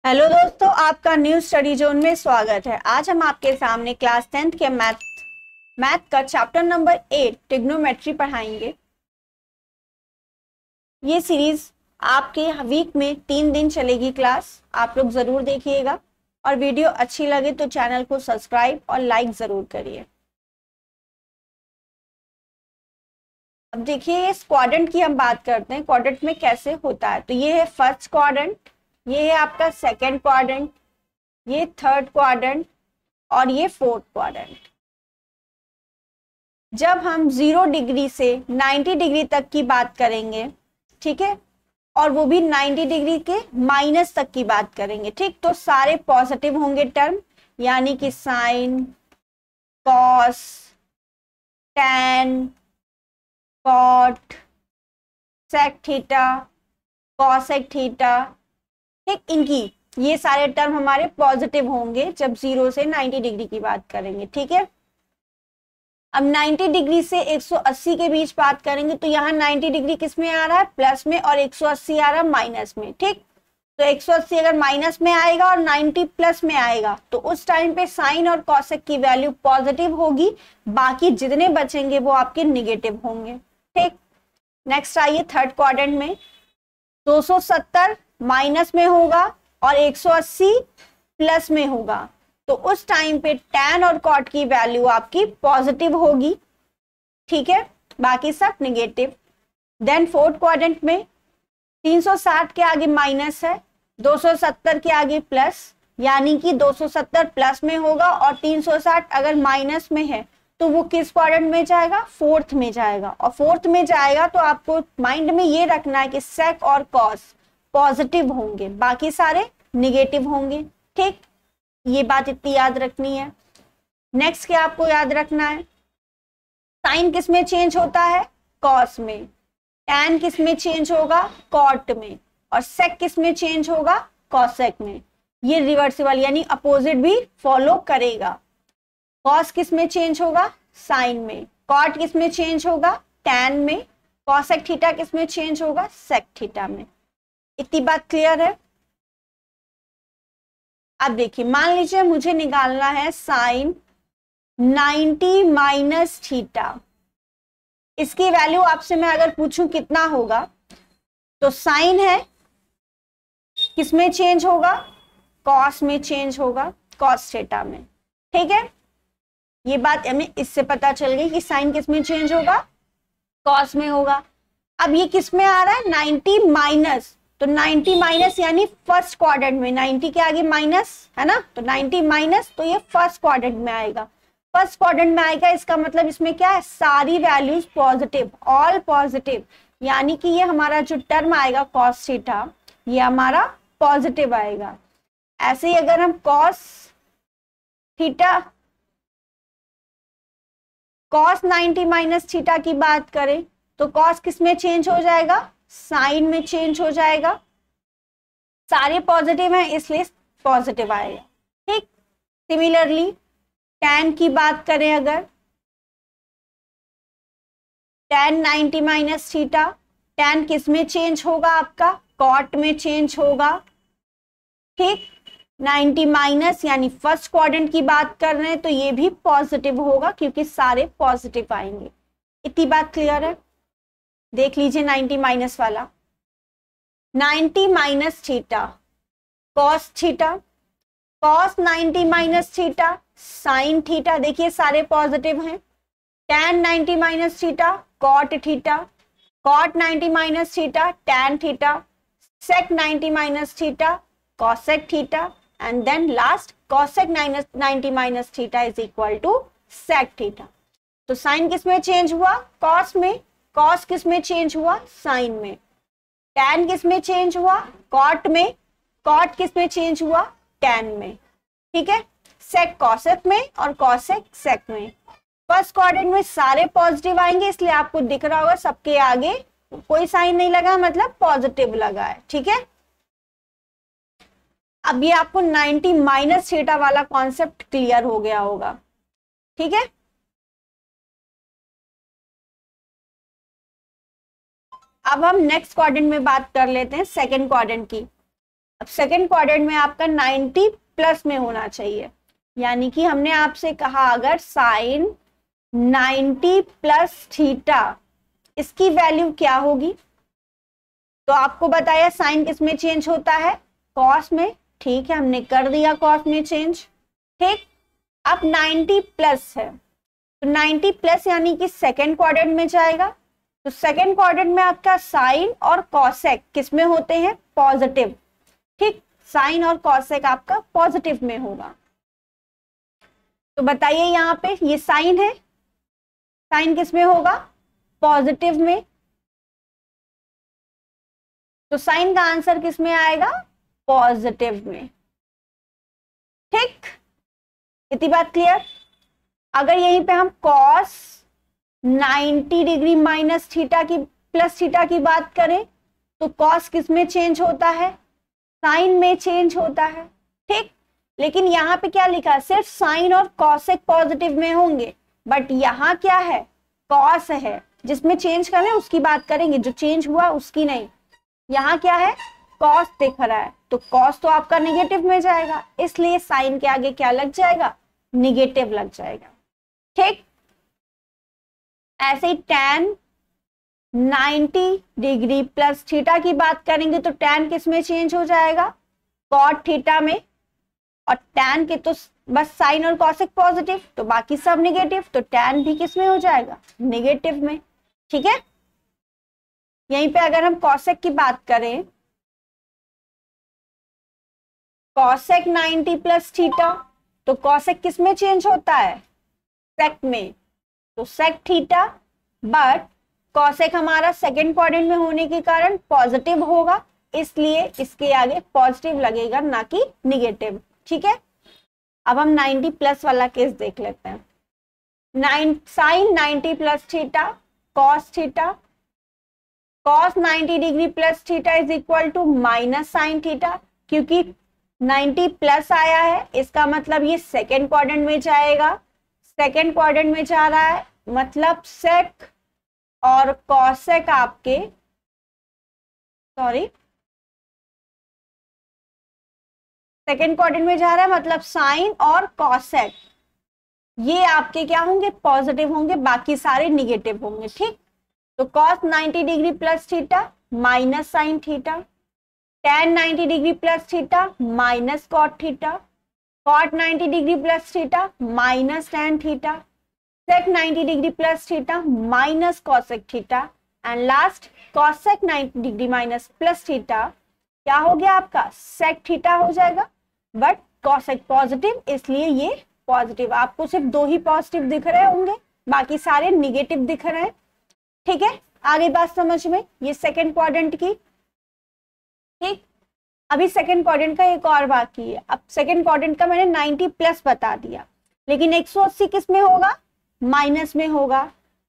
Hello दोस्तों, आपका new study zone में स्वागत है। आज हम आपके सामने क्लास 10th के मैथ का चैप्टर नंबर 8 ट्रिग्नोमेट्री पढ़ाएंगे। ये सीरीज आपके वीक में 3 दिन चलेगी क्लास। आप लोग जरूर देखिएगा और वीडियो अच्छी लगे तो चैनल को सब्सक्राइब और लाइक जरूर करिए। अब देखिए, इस क्वाड्रेंट की हम बात करते हैं, क्वाड्रेंट में कैसे होता है। तो ये है फर्स्ट क्वाड्रेंट, ये है आपका सेकेंड क्वाड्रेंट, ये थर्ड क्वाड्रेंट और ये फोर्थ क्वाड्रेंट। जब हम 0 डिग्री से 90 डिग्री तक की बात करेंगे, ठीक है, और वो भी 90 डिग्री के माइनस तक की बात करेंगे, ठीक, तो सारे पॉजिटिव होंगे टर्म, यानी कि sine, cos, tan, cot, sec theta, cosec theta, ठीक, इनकी ये सारे टर्म हमारे पॉजिटिव होंगे जब 0 से 90 डिग्री की बात करेंगे, ठीक है। अब 90 डिग्री से 180 के बीच बात करेंगे तो यहाँ 90 डिग्री किस में आ रहा है, प्लस में, और 180 आ रहा है माइनस में, ठीक। तो 180 अगर माइनस में आएगा और 90 प्लस में आएगा तो उस टाइम पे साइन और कॉसेक की वैल्यू पॉजिटिव होगी, बाकी जितने बचेंगे वो आपके निगेटिव होंगे, ठीक। नेक्स्ट आइए थर्ड क्वाड्रेंट में, 270 माइनस में होगा और 180 प्लस में होगा, तो उस टाइम पे टैन और कॉट की वैल्यू आपकी पॉजिटिव होगी, ठीक है, बाकी सब निगेटिव। देन फोर्थ क्वाड्रेंट में 360 के आगे माइनस है, 270 के आगे प्लस, यानी कि 270 प्लस में होगा और 360 अगर माइनस में है तो वो किस क्वाड्रेंट में जाएगा, फोर्थ में जाएगा। और फोर्थ में जाएगा तो आपको माइंड में ये रखना है कि सेक और कॉस पॉजिटिव होंगे, बाकी सारे निगेटिव होंगे, ठीक, ये बात इतनी याद रखनी है। नेक्स्ट क्या आपको याद रखना है, साइन किस में चेंज होता है, कॉस में, टैन किस में चेंज होगा, कॉट में, और सेक किस में चेंज होगा, कॉसेक में। ये रिवर्सिबल यानी अपोजिट भी फॉलो करेगा। कॉस किस में चेंज होगा, साइन में, कॉट किस में चेंज होगा, टैन में, कॉसेक थीटा किस में चेंज होगा, सेक थीटा में। इतनी बात क्लियर है। अब देखिए, मान लीजिए मुझे निकालना है साइन 90 माइनस थीटा, इसकी वैल्यू आपसे मैं अगर पूछूं कितना होगा, तो साइन है किस में चेंज होगा, कॉस में चेंज होगा, कॉस थीटा में, ठीक है। ये बात हमें इससे पता चल गई कि साइन किस में चेंज होगा, कॉस में होगा। अब ये किस में आ रहा है, 90 माइनस, तो 90 माइनस यानी फर्स्ट क्वाड्रेंट में, 90 के आगे माइनस है ना, तो 90 माइनस, तो ये फर्स्ट क्वाड्रेंट में आएगा। फर्स्ट क्वाड्रेंट में आएगा, इसका मतलब इसमें क्या है, सारी वैल्यूज पॉजिटिव, ऑल पॉजिटिव, यानी कि ये हमारा जो टर्म आएगा कॉस थीटा, ये हमारा पॉजिटिव आएगा। ऐसे ही अगर हम cos theta, cos 90 minus theta की बात करें तो कॉस किस में चेंज हो जाएगा, साइन में चेंज हो जाएगा, सारे पॉजिटिव हैं इसलिए पॉजिटिव आएगा, ठीक। सिमिलरली टैन की बात करें, अगर टैन 90 माइनस थीटा, टैन किस में चेंज होगा आपका, कॉट में चेंज होगा, ठीक। 90 माइनस यानी फर्स्ट क्वाड्रेंट की बात कर रहे हैं तो ये भी पॉजिटिव होगा क्योंकि सारे पॉजिटिव आएंगे। इतनी बात क्लियर है। देख लीजिए 90 माइनस वाला, 90 minus theta cos theta, cos 90 minus theta sine theta, देखिए सारे पॉजिटिव हैं। Tan 90 minus theta cot theta, cot 90 minus theta tan theta, sec 90 minus theta cosec theta, and then last cosec 90 minus theta is equal to sec theta. तो sine किस में change हुआ, cos में, cos किस में change हुआ, sign में, tan किस में चेंज हुआ, कॉट में, कॉट किस में चेंज हुआ, टैन में, ठीक है। सेक कॉसेक में और कॉसेक सेक में। फर्स्ट क्वाड्रेंट में सारे पॉजिटिव आएंगे इसलिए आपको दिख रहा होगा सबके आगे कोई साइन नहीं लगा, मतलब पॉजिटिव लगा है, ठीक है। अब ये आपको 90 माइनस थीटा वाला कॉन्सेप्ट क्लियर हो गया होगा, ठीक है। अब हम नेक्स्ट क्वाड्रेंट में बात कर लेते हैं, सेकंड क्वाड्रेंट की। अब सेकेंड क्वाड्रेंट में आपका 90 प्लस में होना चाहिए, यानी कि हमने आपसे कहा अगर साइन 90 प्लस थीटा, इसकी वैल्यू क्या होगी, तो आपको बताया साइन किस में चेंज होता है, कॉस में। ठीक है, हमने कर दिया कॉस में चेंज। ठीक, अब 90 प्लस है, तो 90 प्लस यानी कि सेकेंड क्वाड्रेंट में जाएगा। तो सेकेंड क्वाड्रेंट में आपका साइन और कॉसेक किस में होते हैं, पॉजिटिव। ठीक, साइन और कॉसेक आपका पॉजिटिव में होगा। तो बताइए यहाँ पे ये साइन है, साइन किस में होगा, पॉजिटिव में। तो साइन का आंसर किस में आएगा, पॉजिटिव में। ठीक, इतनी बात क्लियर। अगर यहीं पे हम कॉस 90 डिग्री माइनस थीटा की प्लस थीटा की बात करें, तो कॉस किस में चेंज होता है, साइन में चेंज होता है। ठीक, लेकिन यहाँ पे क्या लिखा, सिर्फ साइन और कॉसेक पॉजिटिव में होंगे, बट यहाँ क्या है, कॉस है, जिसमें चेंज करें उसकी बात करेंगे, जो चेंज हुआ उसकी नहीं। यहाँ क्या है, कॉस दिख रहा है, तो कॉस तो आपका निगेटिव में जाएगा, इसलिए साइन के आगे क्या लग जाएगा, निगेटिव लग जाएगा। ठीक, ऐसे ही tan 90 डिग्री प्लस थीटा की बात करेंगे तो tan किस में चेंज हो जाएगा, cot थीटा में। और tan के तो बस साइन और कॉसेक पॉजिटिव, तो बाकी सब निगेटिव, तो tan भी किस में हो जाएगा, निगेटिव में। ठीक है, यहीं पे अगर हम कॉसेक की बात करें, कॉसेक 90 प्लस थीटा, तो कॉसेक किस में चेंज होता है, सेक में, तो सेक थीटा। बट कॉसेक हमारा सेकेंड क्वाड्रेंट में होने के कारण पॉजिटिव होगा, इसलिए इसके आगे पॉजिटिव लगेगा, ना कि निगेटिव। ठीक है, अब हम 90 प्लस वाला केस देख लेते हैं। Sine 90 plus theta cos theta, cos 90 degree plus theta is equal to minus sine theta. क्योंकि 90 प्लस आया है, इसका मतलब ये सेकेंड क्वाड्रेंट में जाएगा, सेकेंड क्वाड्रेंट में जा रहा है, मतलब सेक और कॉसेक आपके, सॉरी, सेकेंड क्वाड्रेंट में जा रहा है, मतलब साइन और कॉसेक ये आपके क्या होंगे, पॉजिटिव होंगे, बाकी सारे निगेटिव होंगे। ठीक, तो cos 90 degree plus theta minus sine theta, tan 90 degree plus theta minus cot theta, cot 90 degree plus theta minus tan theta, sec 90 degree plus theta minus cosec theta, and last cosec 90 degree minus plus theta क्या हो गया आपका, sec theta हो जाएगा। But cosec positive, इसलिए ये positive, आपको सिर्फ दो ही पॉजिटिव दिख रहे होंगे, बाकी सारे निगेटिव दिख रहे हैं। ठीक है, आगे बात समझ में, ये सेकेंड क्वाड्रेंट की। ठीक, अभी सेकेंड क्वाड्रेंट का एक और बाकी है। अब सेकेंड क्वाड्रेंट का मैंने 90 प्लस बता दिया, लेकिन 180 किस में होगा, माइनस में होगा,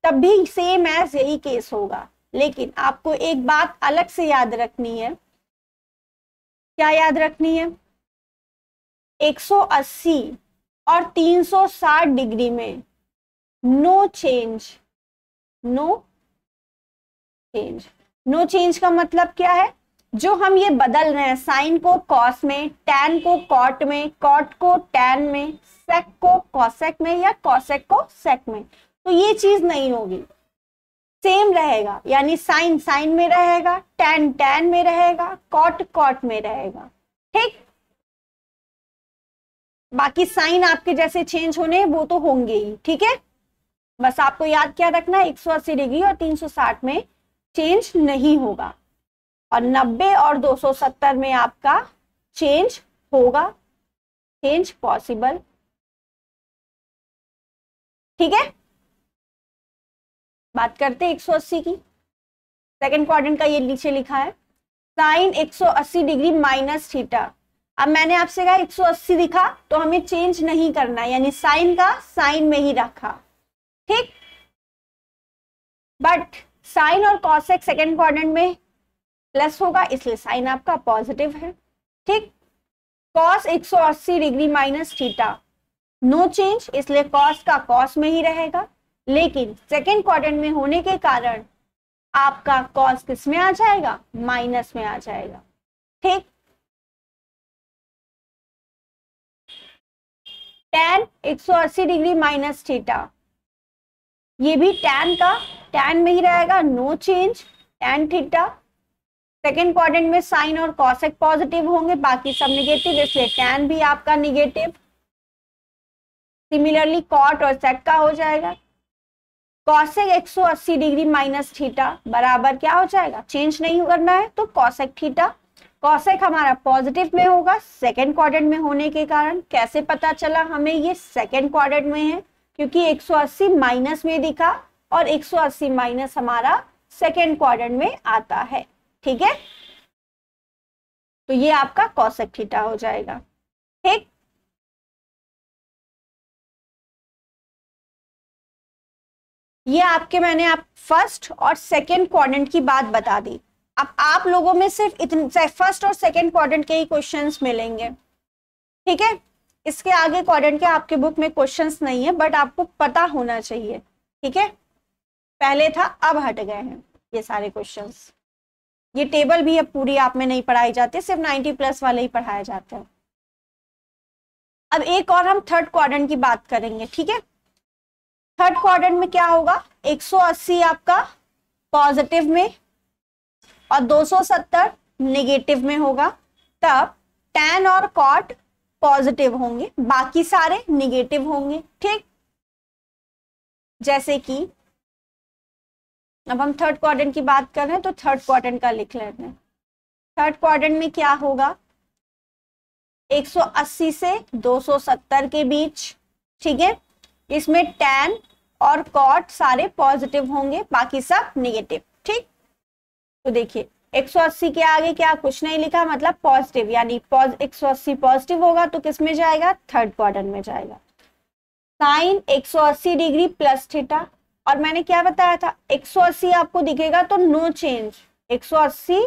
तब भी सेम एज यही केस होगा। लेकिन आपको एक बात अलग से याद रखनी है, क्या याद रखनी है, 180 और 360 डिग्री में no change, no change. No change का मतलब क्या है, जो हम ये बदल रहे हैं, साइन को कॉस में, टैन को कॉट में, कॉट को टैन में, सेक को कॉसेक में, या कॉसेक को सेक में, तो ये चीज नहीं होगी, सेम रहेगा। यानी साइन साइन में रहेगा, टैन टैन में रहेगा, कॉट कॉट में रहेगा। ठीक, बाकी साइन आपके जैसे चेंज होने वो तो होंगे ही। ठीक है, बस आपको याद क्या रखना है, 180 डिग्री और 360 में चेंज नहीं होगा, और 90 और 270 में आपका चेंज होगा, चेंज पॉसिबल। ठीक है, बात करते हैं 180 की। सेकेंड क्वाड्रेंट का ये नीचे लिखा है, साइन 180 डिग्री माइनस थीटा। अब मैंने आपसे कहा 180 दिखा तो हमें चेंज नहीं करना, यानी साइन का साइन में ही रखा। ठीक, बट साइन और कॉसेक सेकेंड क्वाड्रेंट में प्लस होगा, इसलिए साइन आपका पॉजिटिव है। ठीक, cos 180 degree minus theta no change, इसलिए कॉस का कॉस में ही रहेगा, लेकिन सेकेंड क्वाड्रेंट में होने के कारण आपका कॉस किस में आ जाएगा, माइनस में आ जाएगा। ठीक, tan 180 डिग्री माइनस थीटा, ये भी tan में ही रहेगा, no change, tan theta. Second quadrant में साइन और कॉसेक पॉजिटिव होंगे, बाकी सब निगेटिव, इसलिए tan भी आपका निगेटिव। सिमिलरली कॉट और सेक का हो जाएगा, कॉसेक 180 डिग्री माइनस थीटा बराबर क्या हो जाएगा, चेंज नहीं करना है तो कॉसेक थीटा। कॉसेक हमारा पॉजिटिव में होगा सेकेंड क्वाड्रेंट में होने के कारण। कैसे पता चला हमें ये सेकेंड क्वाड्रेंट में है, क्योंकि 180 माइनस में दिखा और 180 माइनस हमारा सेकेंड क्वाड्रेंट में आता है। ठीक है, तो ये आपका कॉसेक थीटा हो जाएगा। ठीक, ये आपके मैंने आप फर्स्ट और सेकेंड क्वाड्रेंट की बात बता दी। अब आप लोगों में सिर्फ इतने फर्स्ट और सेकेंड क्वाड्रेंट के ही क्वेश्चंस मिलेंगे। ठीक है, इसके आगे क्वाड्रेंट के आपके बुक में क्वेश्चंस नहीं है, बट आपको पता होना चाहिए। ठीक है, पहले था अब हट गए हैं ये सारे क्वेश्चंस। ये टेबल भी अब पूरी आप में नहीं पढ़ाई जाती, सिर्फ 90+ वाले ही पढ़ाए जाते हैं। अब एक और हम थर्ड क्वाड्रेंट की बात करेंगे। ठीक है, थर्ड क्वाड्रेंट में क्या होगा, 180 आपका पॉजिटिव में और 270 नेगेटिव में होगा, तब tan और cot पॉजिटिव होंगे, बाकी सारे नेगेटिव होंगे। ठीक, जैसे कि अब हम थर्ड क्वाड्रेंट की बात कर रहे हैं तो थर्ड क्वाड्रेंट का लिख लेते हैं। थर्ड क्वाड्रेंट में क्या होगा, 180 से 270 के बीच। ठीक है, इसमें tan और cot सारे पॉजिटिव होंगे, बाकी सब नेगेटिव। ठीक, तो देखिए 180 के आगे क्या कुछ नहीं लिखा, मतलब पॉजिटिव, यानी 180 पॉजिटिव होगा तो किस में जाएगा, थर्ड क्वाड्रेंट में जाएगा। साइन 180 डिग्री प्लस थीटा, और मैंने क्या बताया था, 180 आपको दिखेगा तो नो चेंज, 180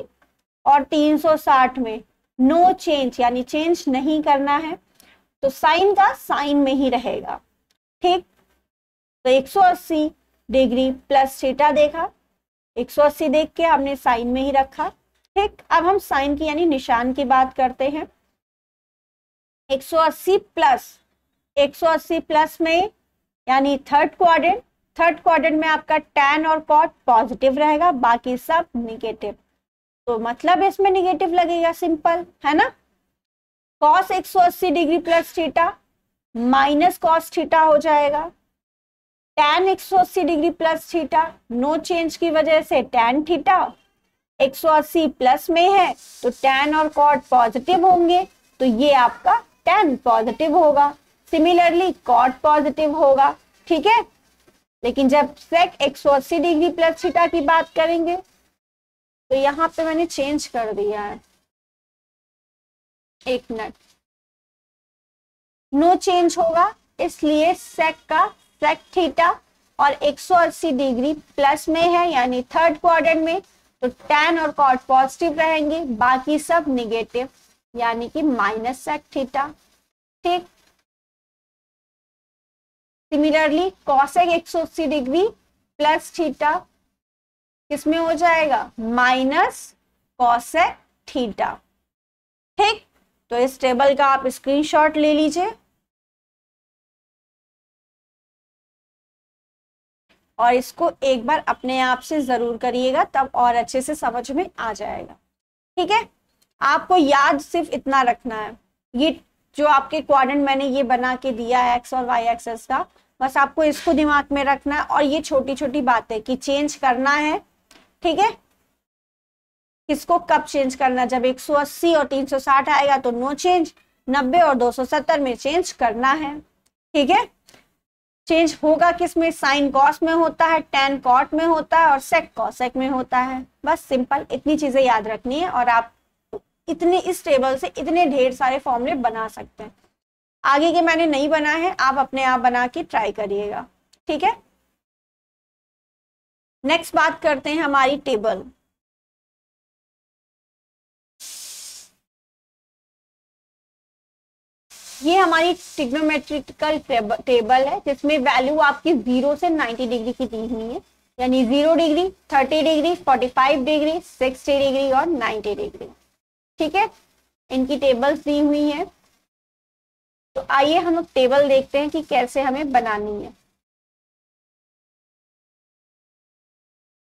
और 360 में नो चेंज, यानी चेंज नहीं करना है, तो साइन का साइन में ही रहेगा। ठीक, तो 180 डिग्री प्लस थीटा देखा, 180 देख के हमने साइन में ही रखा। ठीक, अब हम साइन की यानी निशान की बात करते हैं। 180 प्लस में यानी थर्ड क्वाड्रेंट में आपका tan और cot पॉजिटिव रहेगा, बाकी सब निगेटिव, तो मतलब इसमें निगेटिव लगेगा, सिंपल है ना। cos 180 degree plus theta minus cos theta हो जाएगा, tan 180 degree plus theta no change की वजह से tan थीटा, 180 प्लस में है तो tan और cot पॉजिटिव होंगे, तो ये आपका tan पॉजिटिव होगा। सिमिलरली cot पॉजिटिव होगा। ठीक है, लेकिन जब sec 180 डिग्री प्लस थीटा की बात करेंगे तो यहाँ पे मैंने चेंज कर दिया है, एक मिनट, नो चेंज होगा, इसलिए sec थीटा और 180 डिग्री प्लस में है यानी थर्ड क्वाड्रेंट में, तो tan और cot पॉजिटिव रहेंगे, बाकी सब निगेटिव, यानी कि माइनस sec थीटा। ठीक, similarly cosec 180 degree plus theta किसमें हो जाएगा, माइनस cosec थीटा। ठीक, तो इस टेबल का आप स्क्रीनशॉट ले लीजिए और इसको एक बार अपने आप से जरूर करिएगा, तब और अच्छे से समझ में आ जाएगा। ठीक है, आपको याद सिर्फ इतना रखना है, ये जो आपके क्वाड्रेंट मैंने ये बना के दिया है एक्स और वाई एक्सेस का, बस आपको इसको दिमाग में रखना है, और ये छोटी छोटी बातें कि चेंज करना है। ठीक है, किसको कब चेंज करना, जब 180 और 360 आएगा तो नो चेंज, 90 और 270 में चेंज करना है। ठीक है, चेंज होगा किसमें, साइन कॉस में होता है, tan cot में होता है और sec cosec में होता है। बस सिंपल इतनी चीजें याद रखनी है और आप इतने इस टेबल से इतने ढेर सारे फॉर्मूले बना सकते हैं। आगे के मैंने नहीं बना है, आप अपने आप बना के ट्राई करिएगा। ठीक है, नेक्स्ट बात करते हैं हमारी टेबल। ये हमारी ट्रिग्नोमेट्रिकल टेबल है जिसमें वैल्यू आपकी 0 से 90 डिग्री की दी हुई है, यानी 0 डिग्री, 30 डिग्री, 45 डिग्री, 60 डिग्री और 90 डिग्री। ठीक है, इनकी टेबल्स दी हुई हैं। तो आइए हम लोग टेबल देखते हैं कि कैसे हमें बनानी है।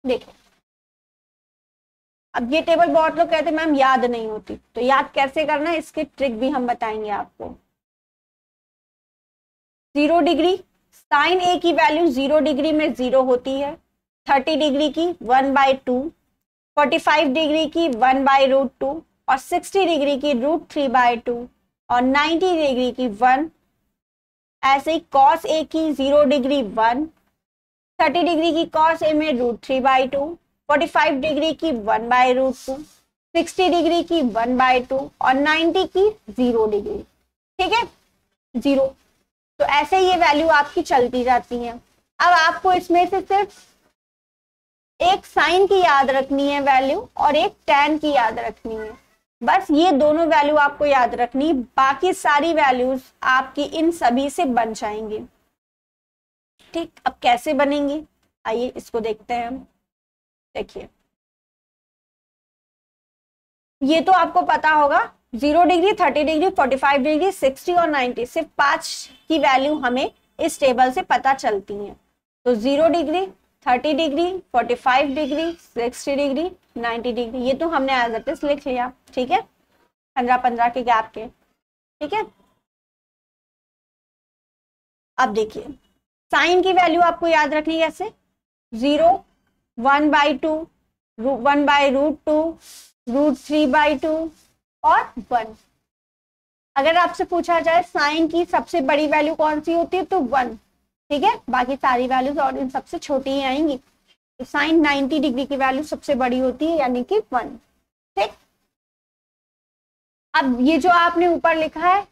देखो, अब ये टेबल बहुत लोग कहते हैं मैम याद नहीं होती, तो याद कैसे करना है इसकी ट्रिक भी हम बताएंगे आपको। 0 डिग्री, साइन ए की वैल्यू 0 डिग्री में 0 होती है, 30 डिग्री की 1/2, 45 डिग्री की 1/√2 और 60 डिग्री की √3/2 और 90 डिग्री की 1। ऐसे ही कॉस ए की 0 डिग्री 1, 30 डिग्री की कॉस ए में √3/2, 45 डिग्री की 1/√2, 60 डिग्री की 1/2 और 90 की 0 डिग्री। ठीक है, 0। तो ऐसे ये वैल्यू आपकी चलती जाती है। अब आपको इसमें से सिर्फ एक साइन की याद रखनी है वैल्यू और एक टैन की याद रखनी है, बस ये दोनों वैल्यू आपको याद रखनी, बाकी सारी वैल्यूज आपकी इन सभी से बन जाएंगी। ठीक, अब कैसे बनेंगी आइए इसको देखते हैं हम। देखिए, ये तो आपको पता होगा 0 डिग्री, 30 डिग्री, 45 डिग्री, 60 और 90, सिर्फ 5 की वैल्यू हमें इस टेबल से पता चलती हैं। तो 0 degree, 30 degree, 45 degree, 60 degree, 90 degree, ये तो हमने एज इट इज लिख लिया। ठीक है, 15-15 के गैप के। ठीक है, अब देखिए साइन की वैल्यू आपको याद रखनी कैसे, 0, 1/2, 1/√2, √3/2 और 1। अगर आपसे पूछा जाए साइन की सबसे बड़ी वैल्यू कौन सी होती है तो 1। ठीक है, बाकी सारी वैल्यूज और इन सबसे छोटी ही आएंगी। तो साइन 90 डिग्री की वैल्यू सबसे बड़ी होती है यानी कि 1। ठीक, अब ये जो आपने ऊपर लिखा है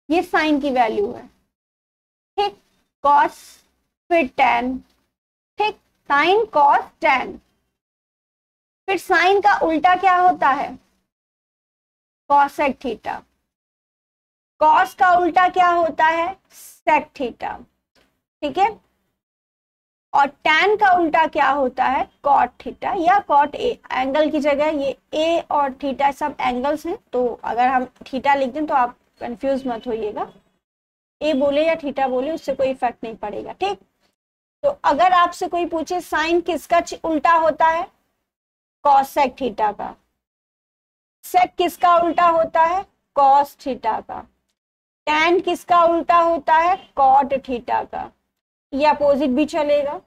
ये साइन की वैल्यू है। ठीक, कॉस फिर टैन। ठीक, साइन कॉस टैन। फिर साइन का उल्टा क्या होता है, कॉसेक थीटा। कॉस का उल्टा क्या होता है, सेक थीटा। ठीक है, और टैन का उल्टा क्या होता है, कॉट थीटा या कॉट ए। एंगल की जगह ये ए और थीटा सब एंगल्स हैं, तो अगर हम थीटा लिख दें तो आप कंफ्यूज मत होइएगा, ए बोले या थीटा बोले उससे कोई इफेक्ट नहीं पड़ेगा। ठीक, तो अगर आपसे कोई पूछे साइन किसका उल्टा होता है, कॉसेक थीटा का। सेक किसका उल्टा होता है, कॉस थीटा का। टैन किसका उल्टा होता है, कॉट थीटा का। ये अपोजिट भी चलेगा।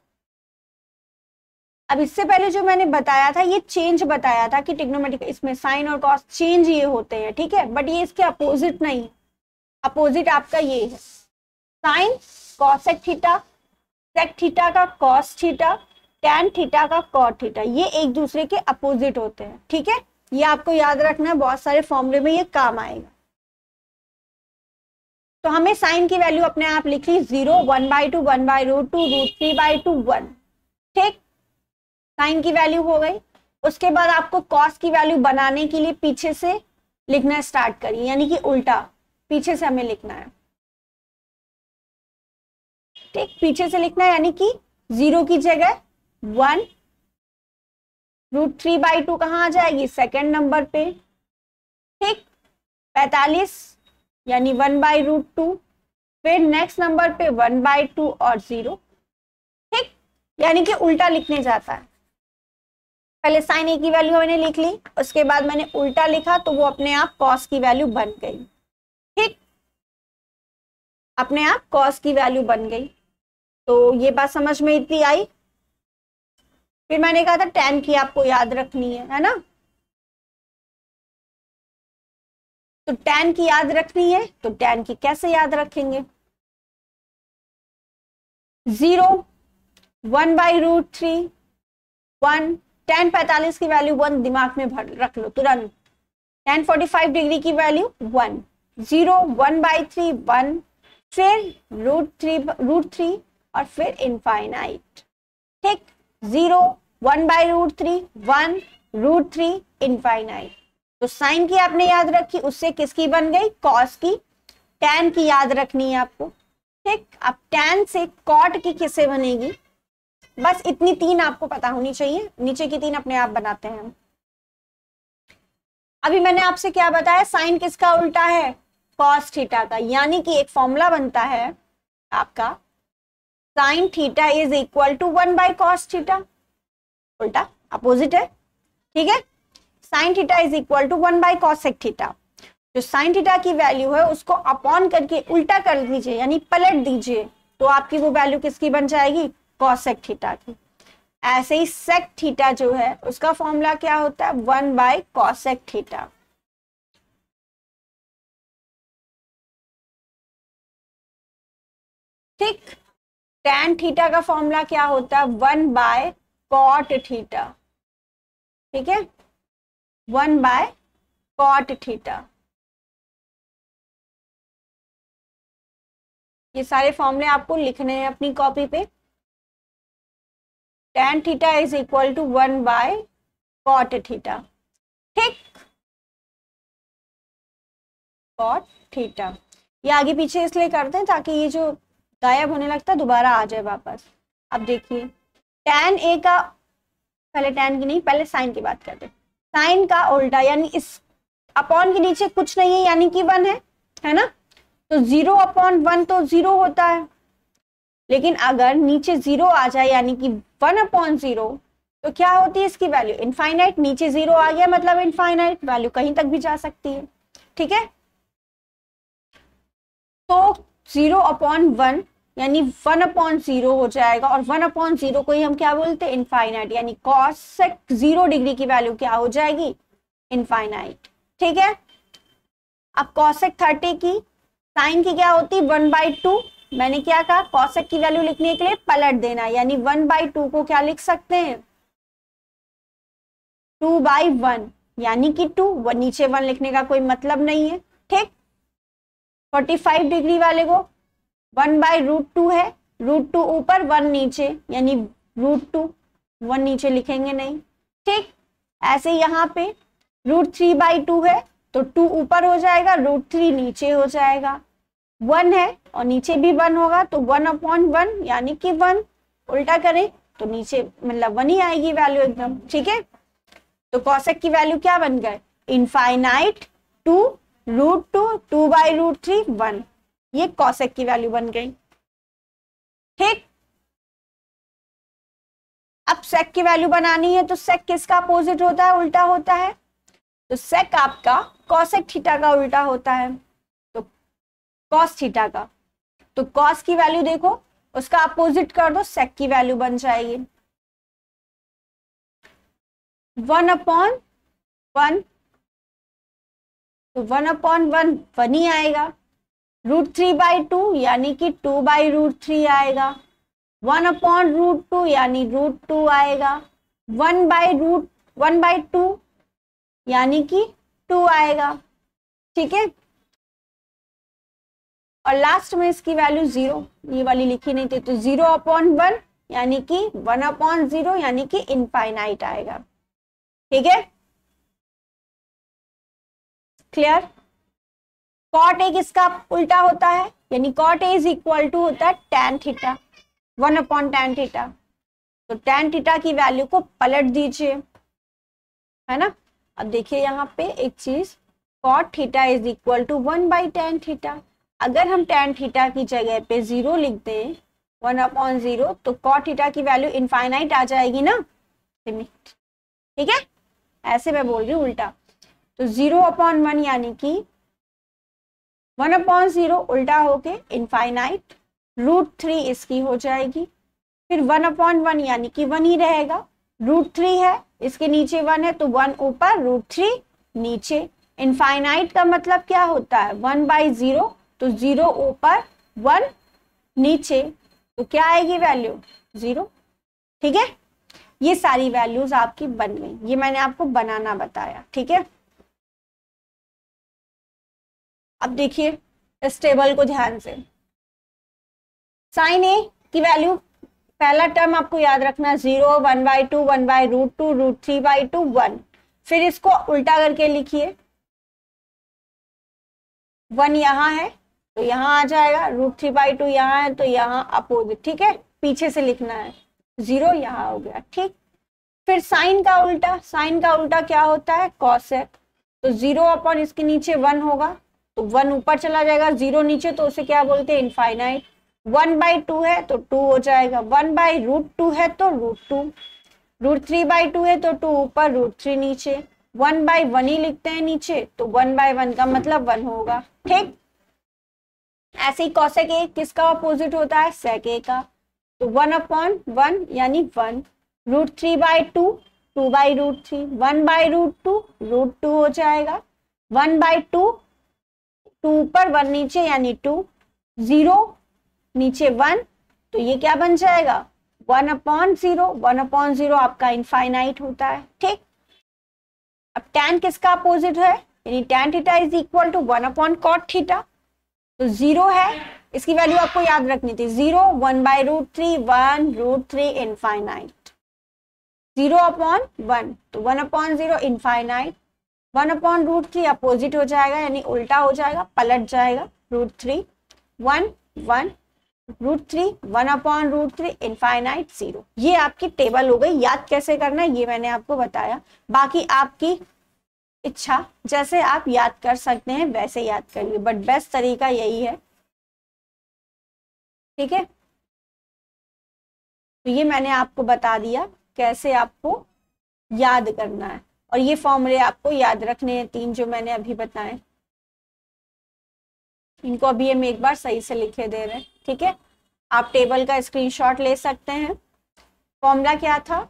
अब इससे पहले जो मैंने बताया था ये चेंज बताया था कि ट्रिग्नोमेट्रिक इसमें साइन और कॉस चेंज ये होते हैं। ठीक है, बट ये इसके अपोजिट नहीं, अपोजिट आपका ये है sine cosec theta, sec theta का कॉस थीटा, टैन थीटा का कॉट थीटा, ये एक दूसरे के अपोजिट होते हैं। ठीक है, ये आपको याद रखना है, बहुत सारे फॉर्मूले में ये काम आएगा। तो हमें साइन की वैल्यू अपने आप लिख ली 0, 1/2, 1/√2, √3/2, 1। ठीक, साइन की वैल्यू हो गई। उसके बाद आपको कॉस की वैल्यू बनाने के लिए पीछे से लिखना स्टार्ट करिए, यानी कि उल्टा पीछे से हमें लिखना है। ठीक, पीछे से लिखना है, यानी कि 0 की जगह 1, √3/2 कहाँ आ जाएगी, सेकेंड नंबर पे। ठीक, 45 यानी 1/√2, फिर नेक्स्ट नंबर पे 1/2 और 0। ठीक, यानी कि उल्टा लिखने जाता है। पहले साइन ए की वैल्यू मैंने लिख ली, उसके बाद मैंने उल्टा लिखा तो वो अपने आप कॉस की वैल्यू बन गई। ठीक, अपने आप कॉस की वैल्यू बन गई। तो ये बात समझ में इतनी आई। फिर मैंने कहा था टैन की आपको याद रखनी है ना, तो टैन की याद रखनी है, तो टैन की कैसे याद रखेंगे, 0, 1/√3, 1, tan 45 की वैल्यू 1 दिमाग में भर रख लो तुरंत। tan 45 डिग्री की वैल्यू 1, 0, 1/3, 1, फिर √3 और फिर इनफाइनाइट। ठीक, 0, 1/√3, 1, √3, इनफाइनाइट। तो साइन की आपने याद रखी, उससे किसकी बन गई, कॉस की। टैन की याद रखनी है आपको। ठीक, अब टैन से कॉट की किससे बनेगी, बस इतनी 3 आपको पता होनी चाहिए, नीचे की 3 अपने आप बनाते हैं हम। अभी मैंने आपसे क्या बताया, साइन किसका उल्टा है, कॉस थीटा का, यानी कि एक फॉर्मूला बनता है आपका sine theta is equal to 1/cos theta, उल्टा अपोजिट है, ठीक है। Sine theta is equal to 1/cosec theta. जो साइन थीटा की वैल्यू है उसको अपॉन करके उल्टा कर दीजिए, यानी पलट दीजिए, तो आपकी वो वैल्यू किसकी बन जाएगी, cosec थीटा की। ऐसे ही sec थीटा जो है उसका फॉर्मूला क्या होता है, 1/cosec थीटा। ठीक, tan थीटा का फॉर्मूला क्या होता है, 1/cot थीटा, ठीक है, 1/cot थीटा। ये सारे फॉर्मूले आपको लिखने हैं अपनी कॉपी पे। tan theta is equal to 1/cot theta, ठीक, cot थीटा। ये आगे पीछे इसलिए करते हैं ताकि ये जो गायब होने लगता है दोबारा आ जाए वापस। अब देखिए tan a का, पहले tan की नहीं, पहले साइन की बात करते हैं। साइन का उल्टा, यानी इस अपॉन के नीचे कुछ नहीं है, यानी कि 1 है ना, तो 0/1 तो 0 होता है। लेकिन अगर नीचे 0 आ जाए, यानी कि 1/0, तो क्या होती है इसकी वैल्यू, इनफाइनाइट। नीचे 0 आ गया मतलब इनफाइनाइट, वैल्यू कहीं तक भी जा सकती है, ठीक है। तो 0/1 यानी 1/0 हो जाएगा, और 1/0 को ही हम क्या बोलते हैं, इनफाइनाइट, यानी cosec 0 डिग्री की वैल्यू क्या हो जाएगी, इनफाइनाइट, ठीक है। अब cosec 30 की, साइन की क्या होती है, 1/2। मैंने क्या कहा, cosec की वैल्यू लिखने के लिए पलट देना, यानी 1/2 को क्या लिख सकते हैं, 2/1, यानी कि 2, नीचे 1 लिखने का कोई मतलब नहीं है, ठीक। 45 डिग्री वाले को 1/√2 है, √2 ऊपर 1 नीचे, यानी √2, 1 नीचे लिखेंगे नहीं, ठीक। ऐसे यहाँ पे √3/2 है, तो 2 ऊपर हो जाएगा, √3 नीचे हो जाएगा। 1 है और नीचे भी 1 होगा, तो 1/1 यानी कि 1, उल्टा करें तो नीचे मतलब 1 ही आएगी वैल्यू एकदम, ठीक है। तो cosec की वैल्यू क्या बन गए, इनफाइनाइट टू √2, 2/√3, 1, ये cosec की वैल्यू बन गई, ठीक। अब sec की वैल्यू बनानी है, तो sec किसका अपोजिट होता है, उल्टा होता है, तो sec आपका cosec थीटा का उल्टा होता है, तो cos थीटा का। तो cos की वैल्यू देखो, उसका अपोजिट कर दो, sec की वैल्यू बन जाएगी 1/1, तो 1/1 1 ही आएगा, √3/2 यानी कि 2/√3 आएगा, 1/√2 यानी √2 आएगा, 1/2 यानी कि 2 आएगा, ठीक है। और लास्ट में इसकी वैल्यू 0, ये वाली लिखी नहीं थी, तो 0/1 यानी कि 1/0 यानी कि इनफाइनाइट आएगा, ठीक है, क्लियर। cot a किसका उल्टा होता है, यानी cot a is equal to होता है tan थीटा, 1/tan थीटा। तो tan थीटा की वैल्यू को पलट दीजिए, है ना। अब देखिए यहाँ पे एक चीज, cot theta is equal to 1/tan theta. अगर हम tan थीटा की जगह पे 0 लिख दें, 1/0, तो cot थीटा की वैल्यू इनफाइनाइट आ जाएगी ना, ठीक है। ऐसे मैं बोल रही हूँ उल्टा, तो 0/1 यानी कि 1/0 उल्टा होके इनफाइनाइट, √3 इसकी हो जाएगी, फिर 1/1 यानी कि 1 ही रहेगा, √3 है, इसके नीचे 1 है, तो 1 ऊपर, √3 नीचे। इनफाइनाइट का मतलब क्या होता है, 1/0, तो 0 ऊपर 1 नीचे, तो क्या आएगी वैल्यू, 0, ठीक है। ये सारी वैल्यूज आपकी बन गई, ये मैंने आपको बनाना बताया, ठीक है। अब देखिए इस टेबल को ध्यान से, साइन ए की वैल्यू, पहला टर्म आपको याद रखना 0, 1/2, 1/√2, √3/2, 1, फिर इसको उल्टा करके लिखिए, 1 यहाँ है तो यहाँ आ जाएगा, √3/2 यहाँ है तो यहाँ अपोजिट, ठीक है, पीछे से लिखना है, 0 यहाँ हो गया, ठीक। फिर साइन का उल्टा, साइन का उल्टा क्या होता है, cosec, तो 0 अपॉन इसके नीचे 1 होगा, तो 1 ऊपर चला जाएगा, 0 नीचे, तो उसे क्या बोलते हैं, इनफाइनाइट। 1/2 है तो 2 हो जाएगा, 1/√2 है तो √2, √3/2 है तो 2 ऊपर, √3 नीचे, 1/1 ही लिखते हैं नीचे, तो 1/1 का मतलब 1 होगा। ठीक, ऐसे ही कॉसेक ए किसका अपोजिट होता है, सेक ए का, तो 1/1 यानी 1, √3/2 2/√3, 1/√2 √2 हो जाएगा, 1/2 2 ऊपर 1 नीचे यानी 2, 0 नीचे 1, तो ये क्या बन जाएगा 1/0, 1/0 आपका इनफाइनाइट होता है। ठीक, अब tan किसका अपोजिट है, यानी tan theta is equal to 1/cot theta, तो 0 है, इसकी वैल्यू आपको याद रखनी थी, 0, 1/√3, 1 √3 इनफाइनाइट, 0/1 तो 1/0 इनफाइनाइट, 1/√3 अपोजिट हो जाएगा यानी उल्टा हो जाएगा, पलट जाएगा, √3 1 1 √3 1/√3 इनफाइनाइट 0। ये आपकी टेबल हो गई। याद कैसे करना है ये मैंने आपको बताया, बाकी आपकी इच्छा, जैसे आप याद कर सकते हैं वैसे याद करिए, बट बेस्ट तरीका यही है। ठीक है, तो ये मैंने आपको बता दिया कैसे आपको याद करना है, और ये फॉर्मूले आपको याद रखने हैं 3 जो मैंने अभी बताए, इनको अभी हम एक बार सही से लिखे दे रहे हैं। ठीक है, आप टेबल का स्क्रीनशॉट ले सकते हैं। फॉर्मूला क्या था,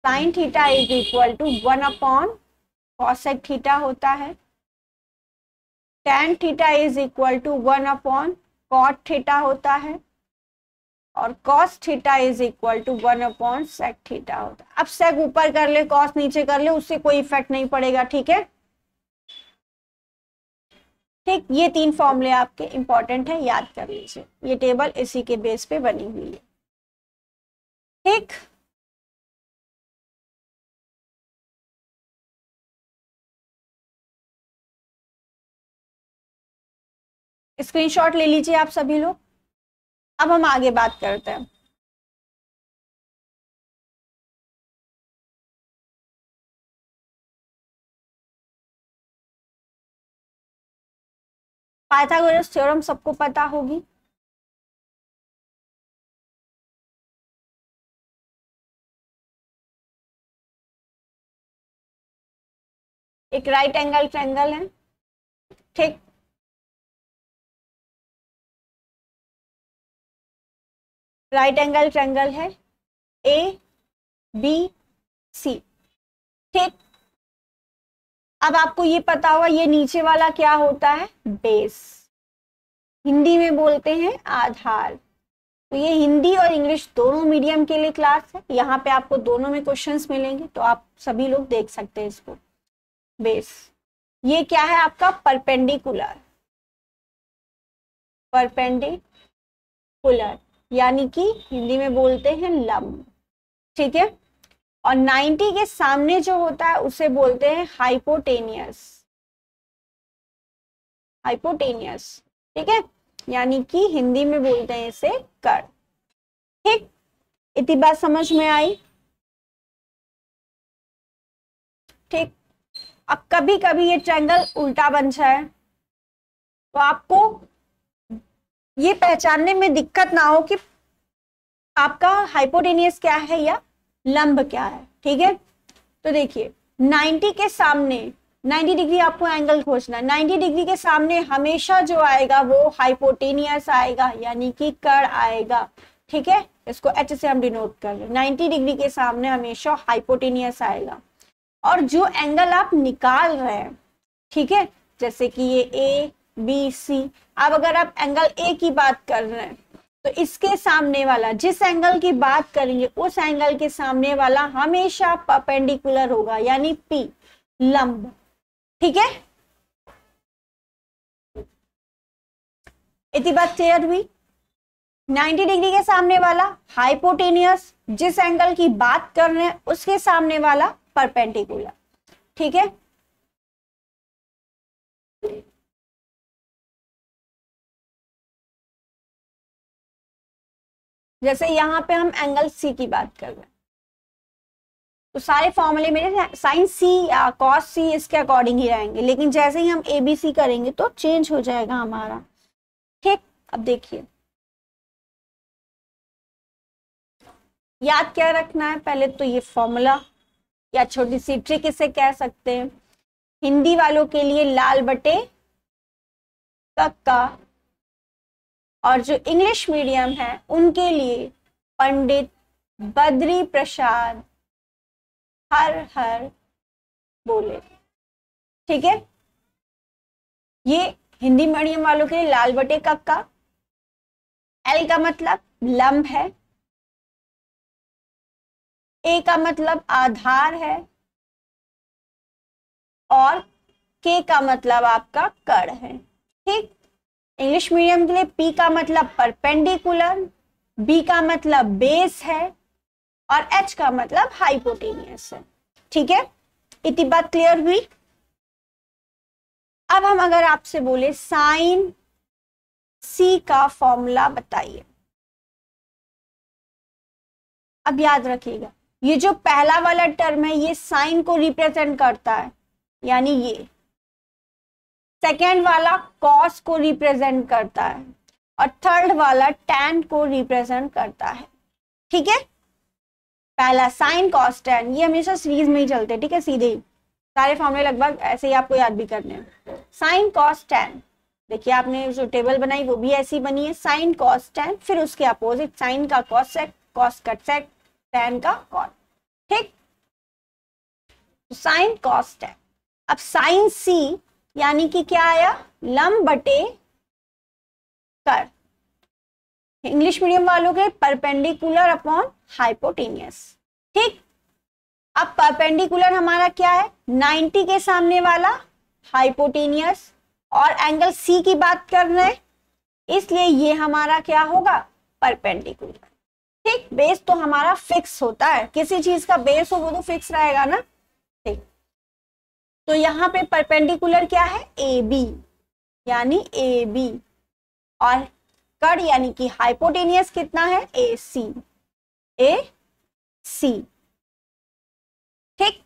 sine theta is equal to 1/कॉसेक थीटा होता है, tan theta is equal to 1/कॉट थीटा होता है, और cos theta is equal to 1/sec theta होता है। अब sec ऊपर कर ले, cos नीचे कर ले, उससे कोई इफेक्ट नहीं पड़ेगा। ठीक है, ठीक, ये 3 फॉर्मूले आपके इंपॉर्टेंट है, याद कर लीजिए, ये टेबल इसी के बेस पे बनी हुई है। ठीक, स्क्रीनशॉट ले लीजिए आप सभी लोग। अब हम आगे बात करते हैं। पाइथागोरस थ्योरम सबको पता होगी, एक राइट एंगल ट्रायंगल है। ठीक, राइट एंगल ट्रायंगल है ABC। ठीक, अब आपको ये पता होगा ये नीचे वाला क्या होता है, बेस, हिंदी में बोलते हैं आधार। तो ये हिंदी और इंग्लिश दोनों मीडियम के लिए क्लास है, यहाँ पे आपको दोनों में क्वेश्चंस मिलेंगे, तो आप सभी लोग देख सकते हैं इसको। बेस, ये क्या है आपका, परपेंडिकुलर, परपेंडिकुलर यानी कि हिंदी में बोलते हैं लंब। ठीक है, और 90 के सामने जो होता है उसे बोलते हैं हाइपोटेनियस, हाइपोटेनियस। ठीक है, यानी कि हिंदी में बोलते हैं इसे कर्व। ठीक, इतनी बात समझ में आई। ठीक, अब कभी कभी ये ट्रायंगल उल्टा बन जाए तो आपको ये पहचानने में दिक्कत ना हो कि आपका हाइपोटेनियस क्या है या लंब क्या है। ठीक है, तो देखिए 90 के सामने, 90 डिग्री आपको एंगल खोजना है, 90 डिग्री के सामने हमेशा जो आएगा वो हाइपोटेनियस आएगा, यानी कि कर्ण आएगा। ठीक है, इसको H से हम डिनोट कर रहे हैं, 90 डिग्री के सामने हमेशा हाइपोटेनियस आएगा। और जो एंगल आप निकाल रहे हैं, ठीक है, जैसे कि ये ABC, अब अगर आप एंगल A की बात कर रहे हैं तो इसके सामने वाला, जिस एंगल की बात करेंगे उस एंगल के सामने वाला हमेशा परपेंडिकुलर होगा, यानी P, लंब। ठीक है, इतनी बात क्लियर हुई। 90 डिग्री के सामने वाला हाइपोटेनियस, जिस एंगल की बात कर रहे हैं उसके सामने वाला परपेंडिकुलर। ठीक है, जैसे यहां पे हम एंगल C की बात कर रहे हैं, तो सारे फॉर्मूले मेरे साइन सी या कॉस सी इसके अकॉर्डिंग ही रहेंगे, लेकिन जैसे ही हम एबीसी करेंगे तो चेंज हो जाएगा हमारा। ठीक, अब देखिए याद क्या रखना है, पहले तो ये फॉर्मूला या छोटी सी ट्रिक इसे कह सकते हैं। हिंदी वालों के लिए लाल बटे कक्का, और जो इंग्लिश मीडियम है उनके लिए पंडित बद्री प्रसाद हर हर बोले। ठीक है, ये हिंदी मीडियम वालों के लिए लाल बटे कक्का, एल का मतलब लंब है, ए का मतलब आधार है, और के का मतलब आपका कड़ है। ठीक, इंग्लिश मीडियम के लिए पी का मतलब परपेंडिकुलर, बी का मतलब बेस है, और एच का मतलब हाइपोटेनियस है। ठीक है, इतनी बात क्लियर हुई। अब हम अगर आपसे बोले साइन सी का फॉर्मूला बताइए, अब याद रखिएगा ये जो पहला वाला टर्म है ये साइन को रिप्रेजेंट करता है, यानी ये सेकेंड वाला कॉस को रिप्रेजेंट करता है, और थर्ड वाला टैन को रिप्रेजेंट करता है। ठीक है, पहला साइन कॉस टैन, ये हमेशा सीरीज में ही चलते हैं। ठीक है, सीधे ही सारे फॉर्मूले लगभग ऐसे ही आपको याद भी करने हैं। साइन कॉस टैन, देखिए आपने जो टेबल बनाई वो भी ऐसी बनी है, साइन कॉस टैन, फिर उसके अपोजिट साइन का कॉस सेक, कॉस का सेक, टैन का कॉट। ठीक, साइन कॉस टैन। अब साइन सी यानी कि क्या आया, लंब बटे कर, इंग्लिश मीडियम वालों के परपेंडिकुलर अपॉन हाइपोटेनियस। ठीक, अब परपेंडिकुलर हमारा क्या है, 90 के सामने वाला हाइपोटेनियस, और एंगल सी की बात कर रहे हैं इसलिए ये हमारा क्या होगा, परपेंडिकुलर। ठीक, बेस तो हमारा फिक्स होता है, किसी चीज का बेस हो वो तो फिक्स रहेगा ना। ठीक, तो यहाँ पे परपेंडिकुलर क्या है, ए बी, यानी ए बी, और कड़ यानी कि हाइपोटेनियस कितना है, ए सी, ए सी। ठीक,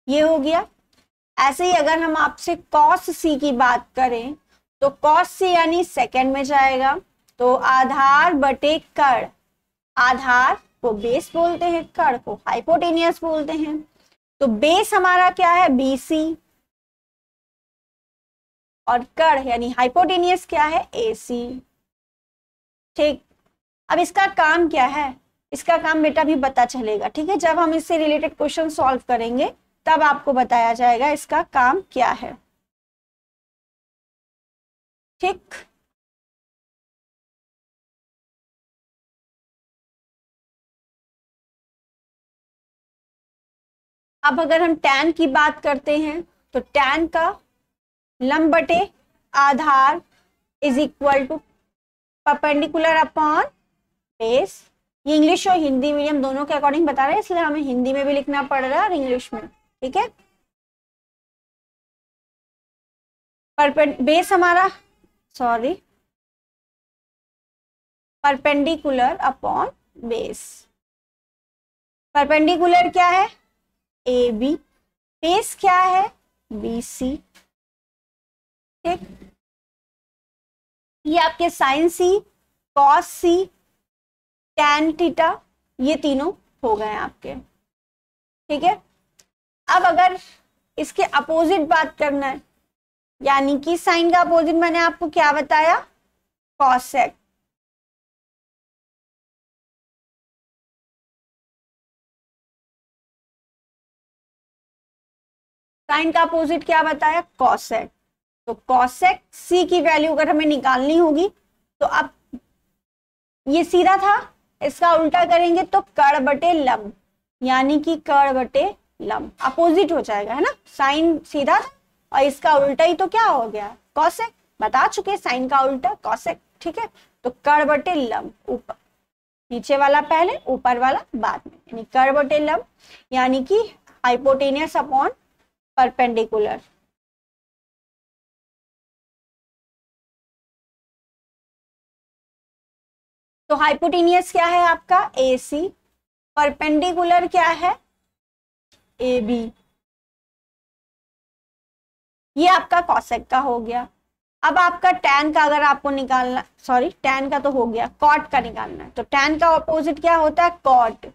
ये हो गया। ऐसे ही अगर हम आपसे कॉस सी की बात करें तो कॉस सी यानी सेकंड में जाएगा, तो आधार बटे कड़, आधार को बेस बोलते हैं, कड़ को हाइपोटेनियस बोलते हैं, तो बेस हमारा क्या है, बीसी, और कड़ यानी हाइपोटेनियस क्या है, एसी। ठीक, अब इसका काम क्या है, इसका काम बेटा भी पता चलेगा। ठीक है, जब हम इससे रिलेटेड क्वेश्चन सॉल्व करेंगे तब आपको बताया जाएगा इसका काम क्या है। ठीक, अब अगर हम टैन की बात करते हैं तो टैन का लंब बटे आधार is equal to perpendicular upon base. ये इंग्लिश और हिंदी मीडियम दोनों के अकॉर्डिंग बता रहे हैं, इसलिए हमें हिंदी में भी लिखना पड़ रहा है और इंग्लिश में। ठीक है, बेस हमारा, sorry, perpendicular upon base. Perpendicular क्या है, ए बी, बेस क्या है, बी सी। ठीक, ये आपके साइन सी, कॉस सी, टैन थीटा, ये तीनों हो गए आपके। ठीक है, अब अगर इसके अपोजिट बात करना है, यानी कि साइन का अपोजिट मैंने आपको क्या बताया, कॉसेक। साइन का अपोजिट क्या बताया, कॉसेक। तो कॉसेक सी की वैल्यू अगर हमें निकालनी होगी तो अब ये सीधा था, इसका उल्टा करेंगे तो कड़ बटे लंब, यानी कि कड़ बटे लंब, अपोजिट हो जाएगा, है ना। साइन सीधा था और इसका उल्टा ही तो क्या हो गया, कॉसेक। बता चुके साइन का उल्टा कॉसेक। ठीक है, तो कड़ बटे लंब, ऊपर नीचे वाला पहले, ऊपर वाला बाद में, यानी कड़ बटे लंब, यानी कि हाइपोटेनियस अपॉन परपेंडिकुलर। तो हाइपोटेनियस क्या है आपका, AC, परपेंडिकुलर क्या है, ए बी, ये आपका कॉसेक का हो गया। अब आपका टैन का अगर आपको निकालना, सॉरी टैन का तो हो गया, कॉट का निकालना है, तो टैन का ऑपोजिट क्या होता है, कॉट।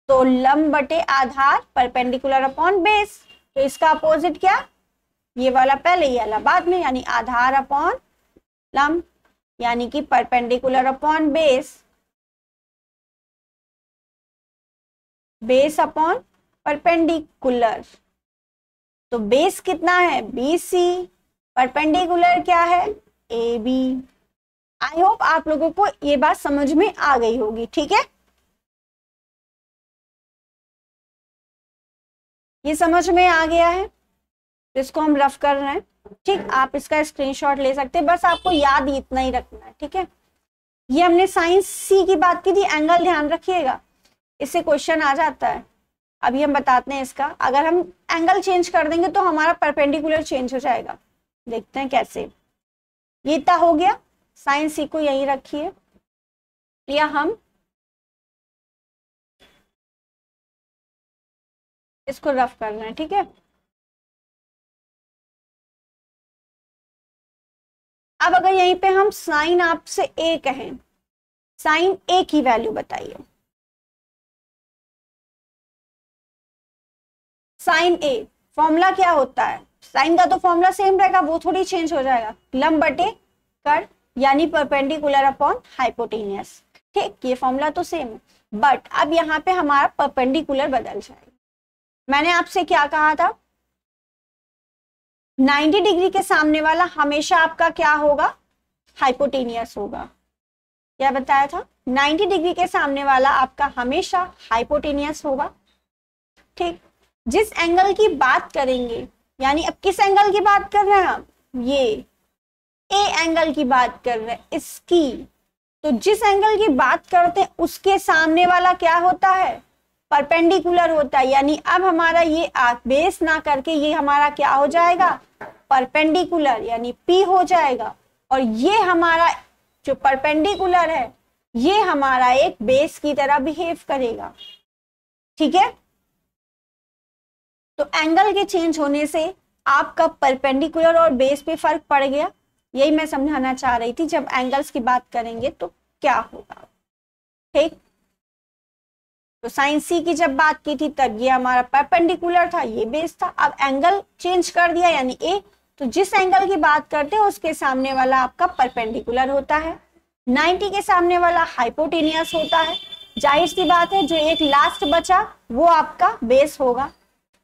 तो लंब बटे आधार परपेंडिकुलर अपॉन बेस, तो इसका अपोजिट क्या, ये वाला पहले ये वाला बाद में, यानी आधार अपॉन लंब, यानी कि perpendicular upon base, base upon perpendicular. तो बेस कितना है, BC, परपेंडिकुलर क्या है, AB। आई होप आप लोगों को ये बात समझ में आ गई होगी, ठीक है, ये समझ में आ गया है, तो इसको हम रफ कर रहे हैं, ठीक। आप इसका स्क्रीनशॉट ले सकते हैं, बस आपको याद इतना ही रखना है, ठीक है। ये हमने साइन सी की बात की थी, एंगल ध्यान रखिएगा, इससे क्वेश्चन आ जाता है। अभी हम बताते हैं इसका, अगर हम एंगल चेंज कर देंगे तो हमारा परपेंडिकुलर चेंज हो जाएगा, देखते हैं कैसे। ये इतना हो गया, साइन सी को यही रखिए, या हम इसको रफ कर रहे हैं, ठीक है। अब अगर यहीं पे हम साइन आपसे ए कहें, साइन ए की वैल्यू बताइए, साइन ए फॉर्मूला क्या होता है, साइन का तो फॉर्मूला सेम रहेगा, वो थोड़ी चेंज हो जाएगा, लंब बटे कर, यानी परपेंडिकुलर अपॉन हाइपोटेनियस, ठीक, ये फॉर्मूला तो सेम है, बट अब यहाँ पे हमारा परपेंडिकुलर बदल जाएगा। मैंने आपसे क्या कहा था, 90 डिग्री के सामने वाला हमेशा आपका क्या होगा, हाइपोटेनियस होगा, क्या बताया था, 90 डिग्री के सामने वाला आपका हमेशा हाइपोटेनियस होगा, ठीक। जिस एंगल की बात करेंगे, यानी अब किस एंगल की बात कर रहे हैं हम, ये ए एंगल की बात कर रहे हैं, इसकी, तो जिस एंगल की बात करते हैं उसके सामने वाला क्या होता है, परपेंडिकुलर होता है, यानी अब हमारा ये बेस ना करके ये हमारा क्या हो जाएगा, परपेंडिकुलर, यानी P हो जाएगा, और ये हमारा जो परपेंडिकुलर है ये हमारा एक बेस की तरह बिहेव करेगा, ठीक है। तो एंगल के चेंज होने से आपका परपेंडिकुलर और बेस पे फर्क पड़ गया, यही मैं समझाना चाह रही थी, जब एंगल्स की बात करेंगे तो क्या होगा, ठीक। तो साइन सी की जब बात की थी तब ये हमारा परपेंडिकुलर था, ये बेस था, अब एंगल चेंज कर दिया यानी ए, तो जिस एंगल की बात करते हैं उसके सामने वाला आपका परपेंडिकुलर होता है, 90 के सामने वाला हाइपोटेनियस होता है, जाहिर सी बात है जो एक लास्ट बचा वो आपका बेस होगा,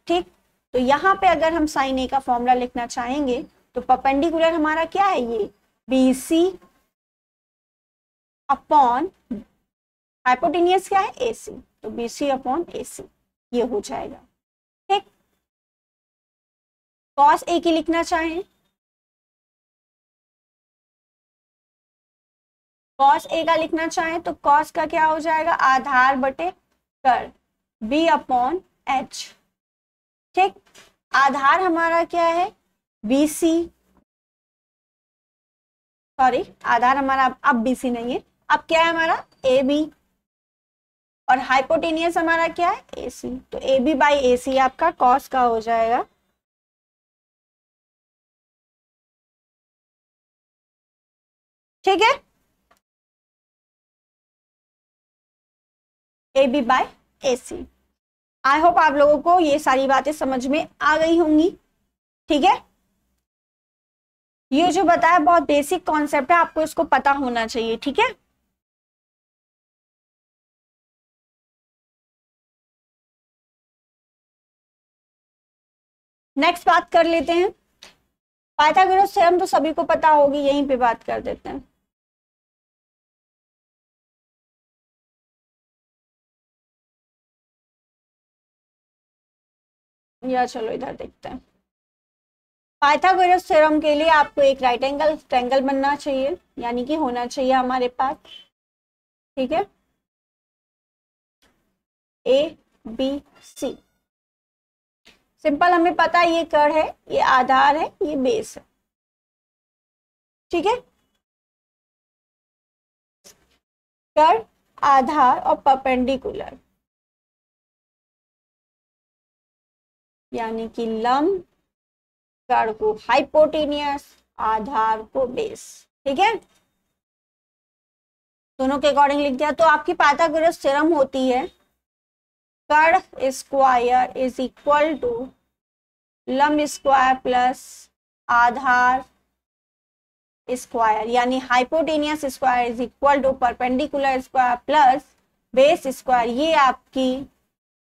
ठीक। तो यहाँ पे अगर हम साइन ए का फॉर्मूला लिखना चाहेंगे तो परपेंडिकुलर हमारा क्या है, ये BC अपॉन हाइपोटेनियस क्या है, AC, तो BC अपॉन AC ये हो जाएगा, ठीक। कॉस ए की लिखना चाहें, कॉस ए का लिखना चाहें तो कॉस का क्या हो जाएगा, आधार बटे कर, B अपॉन H, ठीक। आधार हमारा क्या है, BC, सॉरी आधार हमारा अब BC नहीं है, अब क्या है हमारा AB, और हाइपोटेनियस हमारा क्या है, AC, तो AB बाई AC आपका कॉस का हो जाएगा, ठीक है, AB by AC। I hope आप लोगों को ये सारी बातें समझ में आ गई होंगी, ठीक है। ये जो बताया बहुत बेसिक कॉन्सेप्ट है, आपको इसको पता होना चाहिए, ठीक है। नेक्स्ट बात कर लेते हैं, पाइथागोरस थ्योरम तो सभी को पता होगी, यहीं पे बात कर देते हैं। या चलो इधर देखते हैं, पाइथागोरस थ्योरम के लिए आपको एक राइट एंगल ट्रायंगल बनना चाहिए, यानी कि होना चाहिए हमारे पास, ठीक है, ABC, सिंपल हमें पता है ये कर है, ये आधार है, ये बेस है, ठीक है, कर, आधार और परपेंडिकुलर, यानी कि लंब, कर्ण को हाइपोटेनियस, आधार को बेस। ठीक है, दोनों के अकॉर्डिंग लिख दिया। तो आपकी पाइथागोरस थ्योरम होती है कर्ण स्क्वायर इज इक्वल टू लंब स्क्वायर प्लस आधार स्क्वायर, यानी hypotenuse square is equal to perpendicular square plus base square. ये आपकी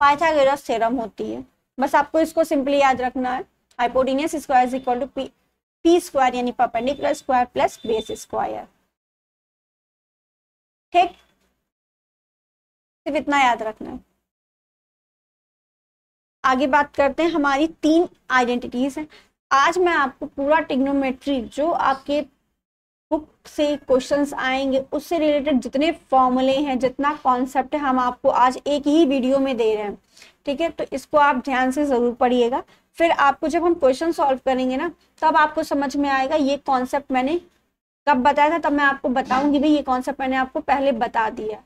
पाइथागोरस थ्योरम होती है। बस आपको इसको सिंपली याद रखना है, hypotenuse square is equal to P square यानी perpendicular square plus base square. ठीक, सिर्फ इतना याद रखना है। आगे बात करते हैं, हमारी 3 आइडेंटिटीज हैं। आज मैं आपको पूरा ट्रिग्नोमेट्री जो आपके बुक से क्वेश्चंस आएंगे उससे रिलेटेड जितने फॉर्मूले हैं, जितना कॉन्सेप्ट है, हम आपको आज एक ही वीडियो में दे रहे हैं। ठीक है, तो इसको आप ध्यान से जरूर पढ़िएगा। फिर आपको जब हम क्वेश्चन सॉल्व करेंगे ना, तब आपको समझ में आएगा ये कॉन्सेप्ट मैंने कब बताया था। तब मैं आपको बताऊंगी भाई ये कॉन्सेप्ट मैंने आपको पहले बता दिया।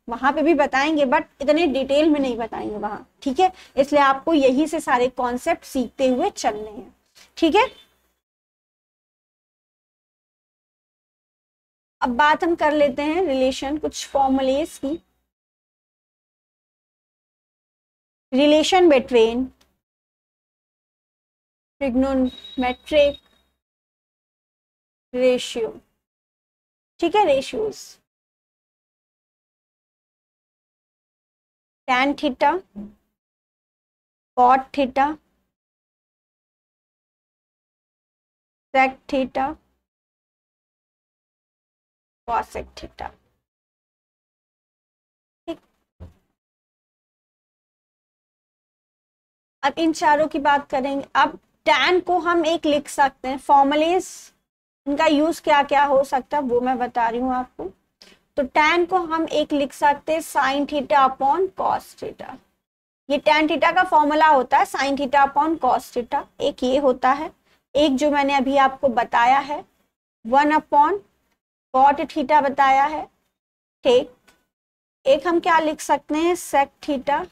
वहां पे भी बताएंगे बट इतने डिटेल में नहीं बताएंगे वहां। ठीक है, इसलिए आपको यही से सारे कॉन्सेप्ट सीखते हुए चलने हैं। ठीक है, अब बात हम कर लेते हैं रिलेशन, कुछ फॉर्मूलेस की। Relation between trigonometric ratio. ठीक है, ratios tan theta, cot theta, sec theta, cosec theta. ठीक, अब इन चारों की बात करेंगे। अब tan को हम एक लिख सकते हैं, फॉर्मूलेस इनका यूज क्या क्या हो सकता है वो मैं बता रही हूँ आपको। तो tan को हम एक लिख सकते हैं sign theta upon cos theta. ये tan थीटा का फॉर्मूला होता है sine theta upon cos theta. एक ये होता है, एक जो मैंने अभी आपको बताया है 1 अपॉन कॉट थीटा बताया है। ठीक, एक हम क्या लिख सकते हैं sec theta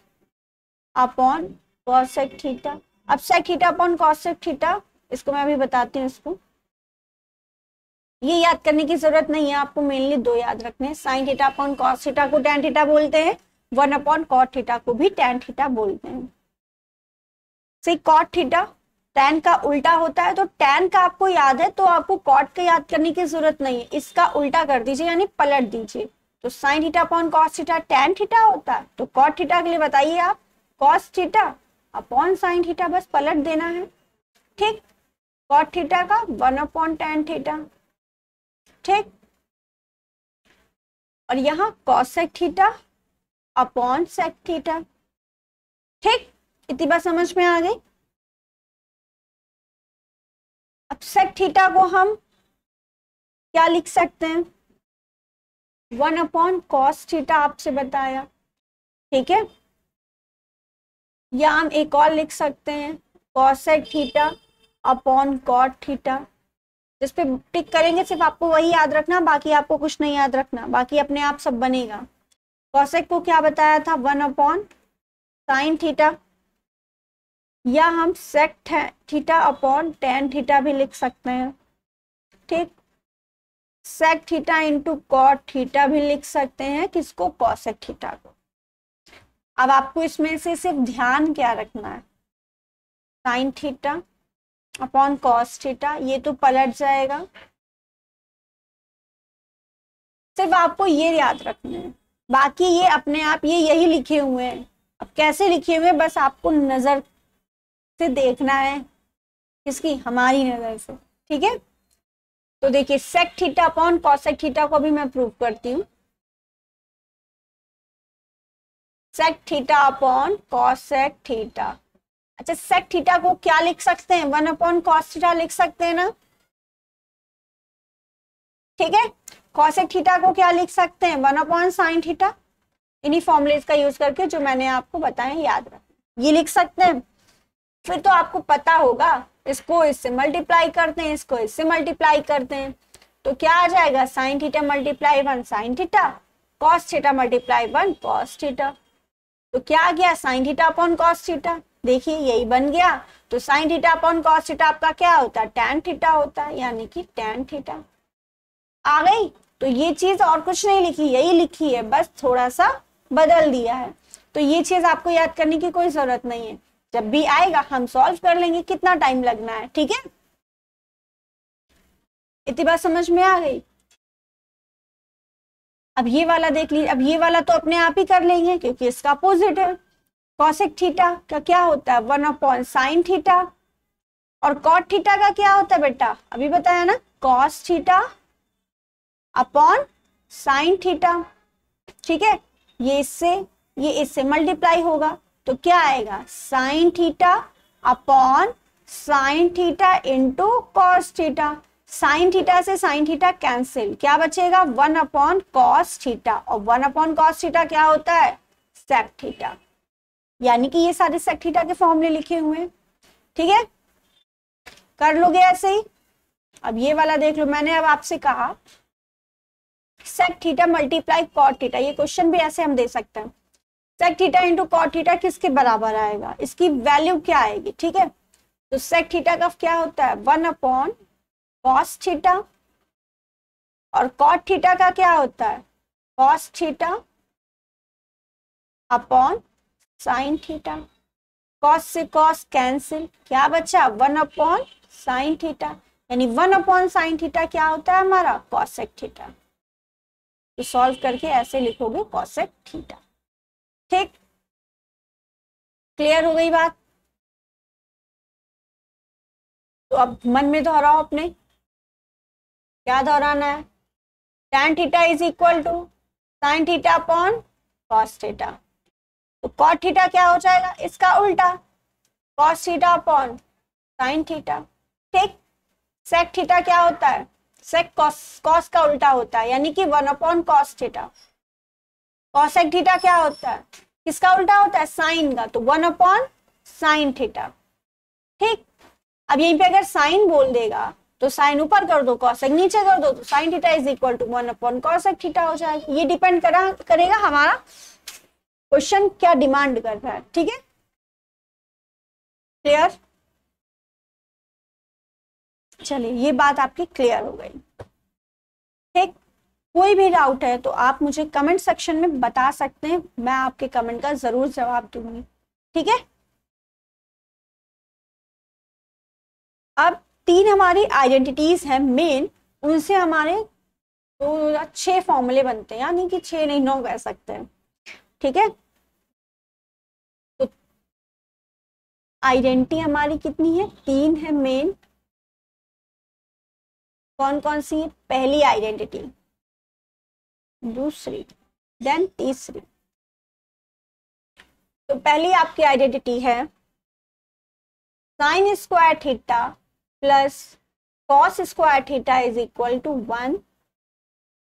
upon cosec theta. अब sec theta upon cosec theta, इसको मैं अभी बताती हूँ। इसको ये याद करने की जरूरत नहीं है, आपको मेनली 2 याद रखने हैं। Sign theta upon cos theta को tan थीटा बोलते हैं, 1 अपॉन कॉट थीटा को भी tan थीटा बोलते हैं। से कॉट थीटा tan का उल्टा होता है, तो tan का आपको याद है तो आपको कॉट का याद करने की जरूरत नहीं है, इसका उल्टा कर दीजिए यानी पलट दीजिए। तो sine theta upon cos theta tan theta होता है, तो कॉट थीटा के लिए बताइए आप cos theta upon sine theta, बस पलट देना है। ठीक, कॉट थीटा का 1 अपॉन tan थीटा। ठीक, और यहाँ cosec theta upon sec theta. ठीक, इतनी बात समझ में आ गई। अब सेक थीटा को हम क्या लिख सकते हैं 1 अपॉन कॉस थीटा, आपसे बताया। ठीक है, या हम एक और लिख सकते हैं cosec theta upon cot theta. जिस पे टिक करेंगे सिर्फ आपको वही याद रखना, बाकी आपको कुछ नहीं याद रखना, बाकी अपने आप सब बनेगा। कॉसेक को क्या बताया था 1 अपॉन साइन थीटा, या हम sec theta upon tan theta भी लिख सकते हैं। ठीक, sec theta into cot theta भी लिख सकते हैं, किसको कॉसेक थीटा को। अब आपको इसमें से सिर्फ ध्यान क्या रखना है, sine theta upon cos theta, ये तो पलट जाएगा। सिर्फ आपको ये याद रखना है, बाकी ये अपने आप ये यही लिखे हुए हैं। अब कैसे लिखे हुए हैं बस आपको नजर से देखना है, किसकी, हमारी नजर से। ठीक है, तो देखिए sec theta upon cosec theta को भी मैं प्रूव करती हूँ। Sec theta upon cosec theta. अच्छा, सेक थीटा को क्या लिख सकते हैं 1 अपॉन कॉस थीटा लिख सकते हैं ना। ठीक है, कॉसेक थीटा को क्या लिख सकते हैं 1 अपॉन साइन थीटा। इन्हीं फॉर्मूलेज का यूज करके जो मैंने आपको बताया याद रखें, ये लिख सकते हैं। फिर तो आपको पता होगा, इसको इससे मल्टीप्लाई करते हैं, इसको इससे मल्टीप्लाई करते हैं, तो क्या आ जाएगा sine theta multiply 1 sine theta, cos theta multiply 1 cos theta. तो क्या आ गया sign theta upon cos theta, देखिए यही बन गया। तो sine theta upon cos theta आपका क्या होता है, टैन थीटा होता है, यानी कि टैन थीटा आ गई। तो ये चीज और कुछ नहीं लिखी, यही लिखी है, बस थोड़ा सा बदल दिया है। तो ये चीज आपको याद करने की कोई जरूरत नहीं है, जब भी आएगा हम सॉल्व कर लेंगे, कितना टाइम लगना है, ठीक है। इतनी बात समझ में आ गई। अब ये वाला देख लीजिए, अब ये वाला तो अपने आप ही कर लेंगे क्योंकि इसका अपोजिट है। कॉसेक थीटा का क्या होता है, 1 अपॉन साइन थीटा, और कॉट थीटा का क्या होता है बेटा, अभी बताया ना, cos theta upon sine theta, ठीक है। ये इससे मल्टीप्लाई होगा तो क्या आएगा, sign theta upon sine theta into cos theta. Sine theta से साइन थीटा कैंसिल, क्या बचेगा, 1 अपॉन कॉस थीटा, और 1 अपॉन कॉस थीटा क्या होता है, सेक थीटा। यानी कि ये सारे सेक थीटा के फॉर्मूले लिखे हुए हैं, ठीक है, कर लोगे ऐसे ही। अब ये वाला देख लो, मैंने अब आपसे कहा sec theta multiply cot theta, ये क्वेश्चन भी ऐसे हम दे सकते हैं। Sec theta into cot theta किसके बराबर आएगा, इसकी वैल्यू क्या आएगी, ठीक है। तो सेक थीटा का क्या होता है, 1 अपॉन कॉस थीटा, और कॉट थीटा का क्या होता है, cos theta upon sine theta. Cos से कॉस कैंसिल, क्या बचा, 1 अपॉन साइन थीटा, यानी 1 अपॉन साइन थीटा क्या होता है हमारा, कॉसेक थीटा। तो सॉल्व करके ऐसे लिखोगे कॉसेक थीटा, ठीक, क्लियर हो गई बात। तो अब मन में दोहराओ अपने, क्या दोहराना है, tan theta is equal to sine theta upon cos theta. तो कॉट थीटा क्या हो जाएगा, इसका उल्टा, cos theta upon sine theta, ठीक। सेक थीटा क्या होता है, सेक कॉस का उल्टा होता है, यानी कि 1 upon cos theta. Cosec theta क्या होता है, किसका उल्टा होता है, साइन का, तो 1 अपॉन साइन थीटा, ठीक। अब यहीं पे अगर साइन बोल देगा तो साइन ऊपर कर दो, कॉसेक नीचे कर दो, तो sine theta is equal to 1 upon cosec theta हो जाएगा। ये डिपेंड करेगा हमारा क्वेश्चन क्या डिमांड कर रहा है, ठीक है, क्लियर। चलिए ये बात आपकी क्लियर हो गई, ठीक। कोई भी डाउट है तो आप मुझे कमेंट सेक्शन में बता सकते हैं, मैं आपके कमेंट का जरूर जवाब दूंगी, ठीक है। अब 3 हमारी आइडेंटिटीज हैं मेन, उनसे हमारे तो 6 फॉर्मूले बनते हैं, यानी कि 6 नहीं 9 कह सकते हैं, ठीक है। तो आइडेंटिटी हमारी कितनी है, 3 है मेन। कौन कौन सी है, पहली आइडेंटिटी, दूसरी, देन तीसरी। तो पहली आपकी आइडेंटिटी है sine square theta plus cos square theta is equal to 1।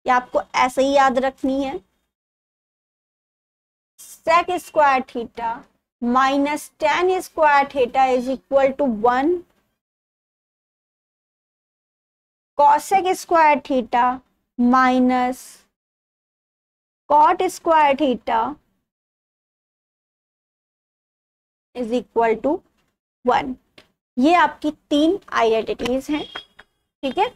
ये आपको ऐसे ही याद रखनी है। Sec square theta minus tan square theta is equal to 1। Cosec square theta minus cot square theta is equal to 1। ये आपकी 3 आइडेंटिटीज हैं, ठीक है।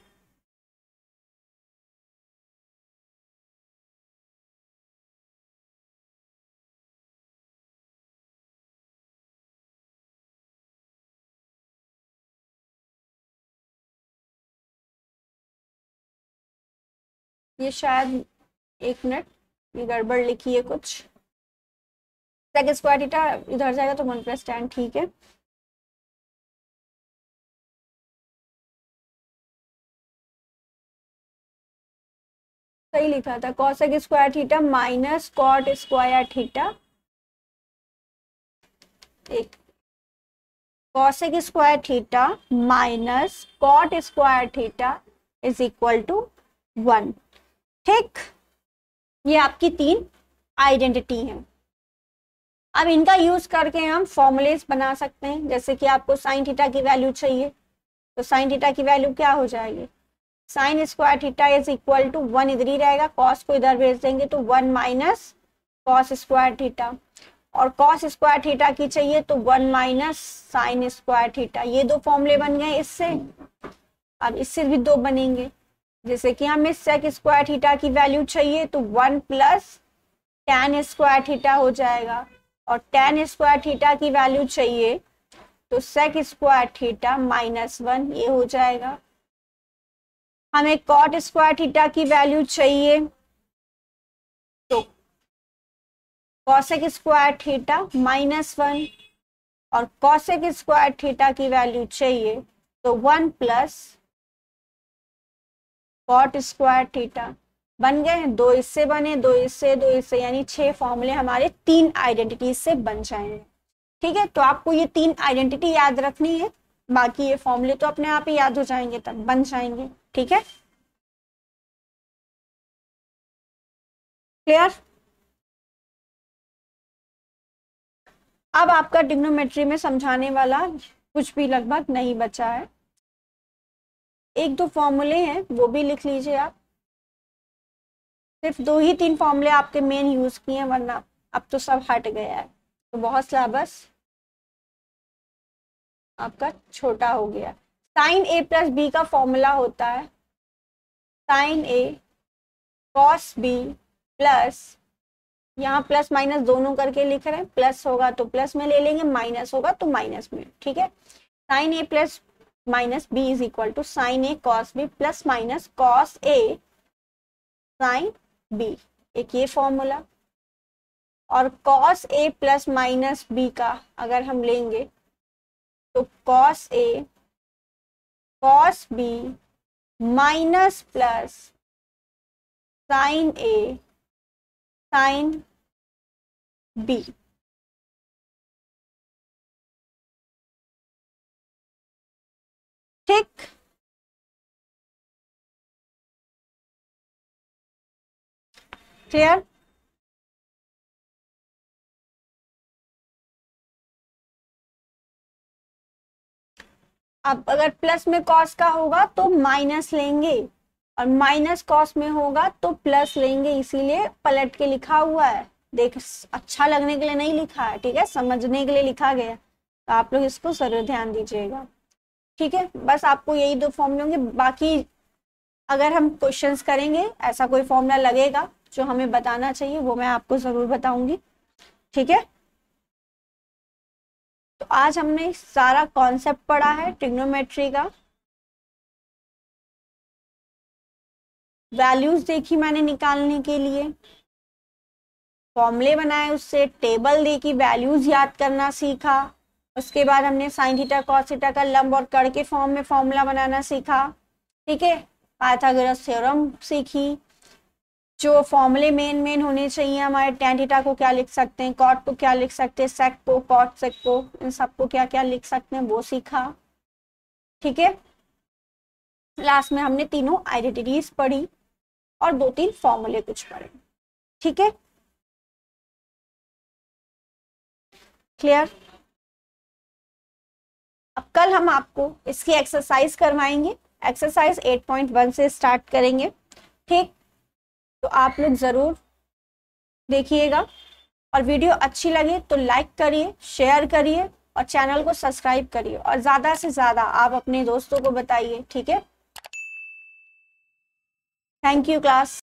ये शायद 1 मिनट, ये गड़बड़ लिखी है कुछ। सेक स्क्वायर थीटा इधर जाएगा तो 1 प्लस टेन, ठीक है। सही लिखा था, cosec square theta minus cot square theta, एक cosec square theta minus cot square theta is equal to 1, ठीक। ये आपकी 3 आइडेंटिटी हैं। अब इनका यूज करके हम फॉर्मूलेस बना सकते हैं। जैसे कि आपको साइन थीटा की वैल्यू चाहिए तो साइन थीटा की वैल्यू क्या हो जाएगी, sine square theta is equal to 1 इधर ही रहेगा, कॉस को इधर भेज देंगे तो 1 माइनस कॉस स्क्वायर थीटा, और कॉस स्क्वायर थीटा की चाहिए तो 1 माइनस साइन स्क्वायर थीटा। ये दो फॉर्मूले बन गए इससे। अब इससे भी दो बनेंगे, जैसे कि हमें सेक स्क्वायर थीटा की वैल्यू चाहिए तो 1 प्लस tan स्क्वायर थीटा हो जाएगा, और tan स्क्वायर थीटा की वैल्यू चाहिए तो सेक स्क्वायर थीटा -1 ये हो जाएगा। हमें कॉट स्क्वायर थीटा की वैल्यू चाहिए तो कॉसेक स्क्वायर थीटा -1, और कॉसेक स्क्वायर थीटा की वैल्यू चाहिए तो 1 प्लस कॉट स्क्वायर थीटा। बन गए हैं, दो इससे बने, दो इससे, यानी 6 फॉर्मूले हमारे 3 आइडेंटिटीज से बन जाएंगे। ठीक है, तो आपको ये 3 आइडेंटिटी याद रखनी है, बाकी ये फॉर्मूले तो अपने आप ही याद हो जाएंगे, तब बन जाएंगे। ठीक है, क्लियर। अब आपका ट्रिग्नोमेट्री में समझाने वाला कुछ भी लगभग नहीं बचा है। एक दो फॉर्मूले हैं वो भी लिख लीजिए आप, सिर्फ 2 ही 3 फॉर्मूले आपके मेन यूज किए हैं, वरना अब तो सब हट गया है, तो बहुत सिलेबस आपका छोटा हो गया। साइन ए प्लस बी का फॉर्मूला होता है sine A cos B plus, यहाँ प्लस माइनस दोनों करके लिख रहे हैं, प्लस होगा तो प्लस में ले लेंगे, माइनस होगा तो माइनस में। ठीक है, sine A plus minus B is equal to sine A cos B plus minus cos A sine B, एक ये फॉर्मूला। और cos A plus minus B का अगर हम लेंगे तो cos A cos B minus plus sine A sine B. ठीक, clear. अब अगर प्लस में कॉस का होगा तो माइनस लेंगे, और माइनस कॉस में होगा तो प्लस लेंगे, इसीलिए पलट के लिखा हुआ है। देख, अच्छा लगने के लिए नहीं लिखा है, ठीक है, समझने के लिए लिखा गया, तो आप लोग इसको जरूर ध्यान दीजिएगा। ठीक है, बस आपको यही दो फॉर्मूले होंगे, बाकी अगर हम क्वेश्चंस करेंगे ऐसा कोई फॉर्मूला लगेगा जो हमें बताना चाहिए वो मैं आपको जरूर बताऊंगी। ठीक है, तो आज हमने सारा कॉन्सेप्ट पढ़ा है ट्रिग्नोमेट्री का। वैल्यूज देखी मैंने निकालने के लिए, फॉर्मूले बनाए, उससे टेबल देखी, वैल्यूज याद करना सीखा। उसके बाद हमने साइन थीटा कॉस थीटा का लंब और कड़ के फॉर्म में फॉर्मूला बनाना सीखा। ठीक है, पाइथागोरस थ्योरम सीखी, जो फॉर्मूले मेन होने चाहिए हमारे। टैन थीटा को क्या लिख सकते हैं, कॉट को क्या लिख सकते हैं, सेक को, कॉट सेक को, इन सबको क्या क्या लिख सकते हैं वो सीखा। ठीक है, लास्ट में हमने तीनों आइडेंटिटीज पढ़ी और 2-3 फॉर्मूले कुछ पढ़े। ठीक है, क्लियर। अब कल हम आपको इसकी एक्सरसाइज करवाएंगे, एक्सरसाइज 8.1 से स्टार्ट करेंगे। ठीक, तो आप लोग जरूर देखिएगा, और वीडियो अच्छी लगे तो लाइक करिए, शेयर करिए और चैनल को सब्सक्राइब करिए, और ज्यादा से ज्यादा आप अपने दोस्तों को बताइए। ठीक है, थैंक यू क्लास।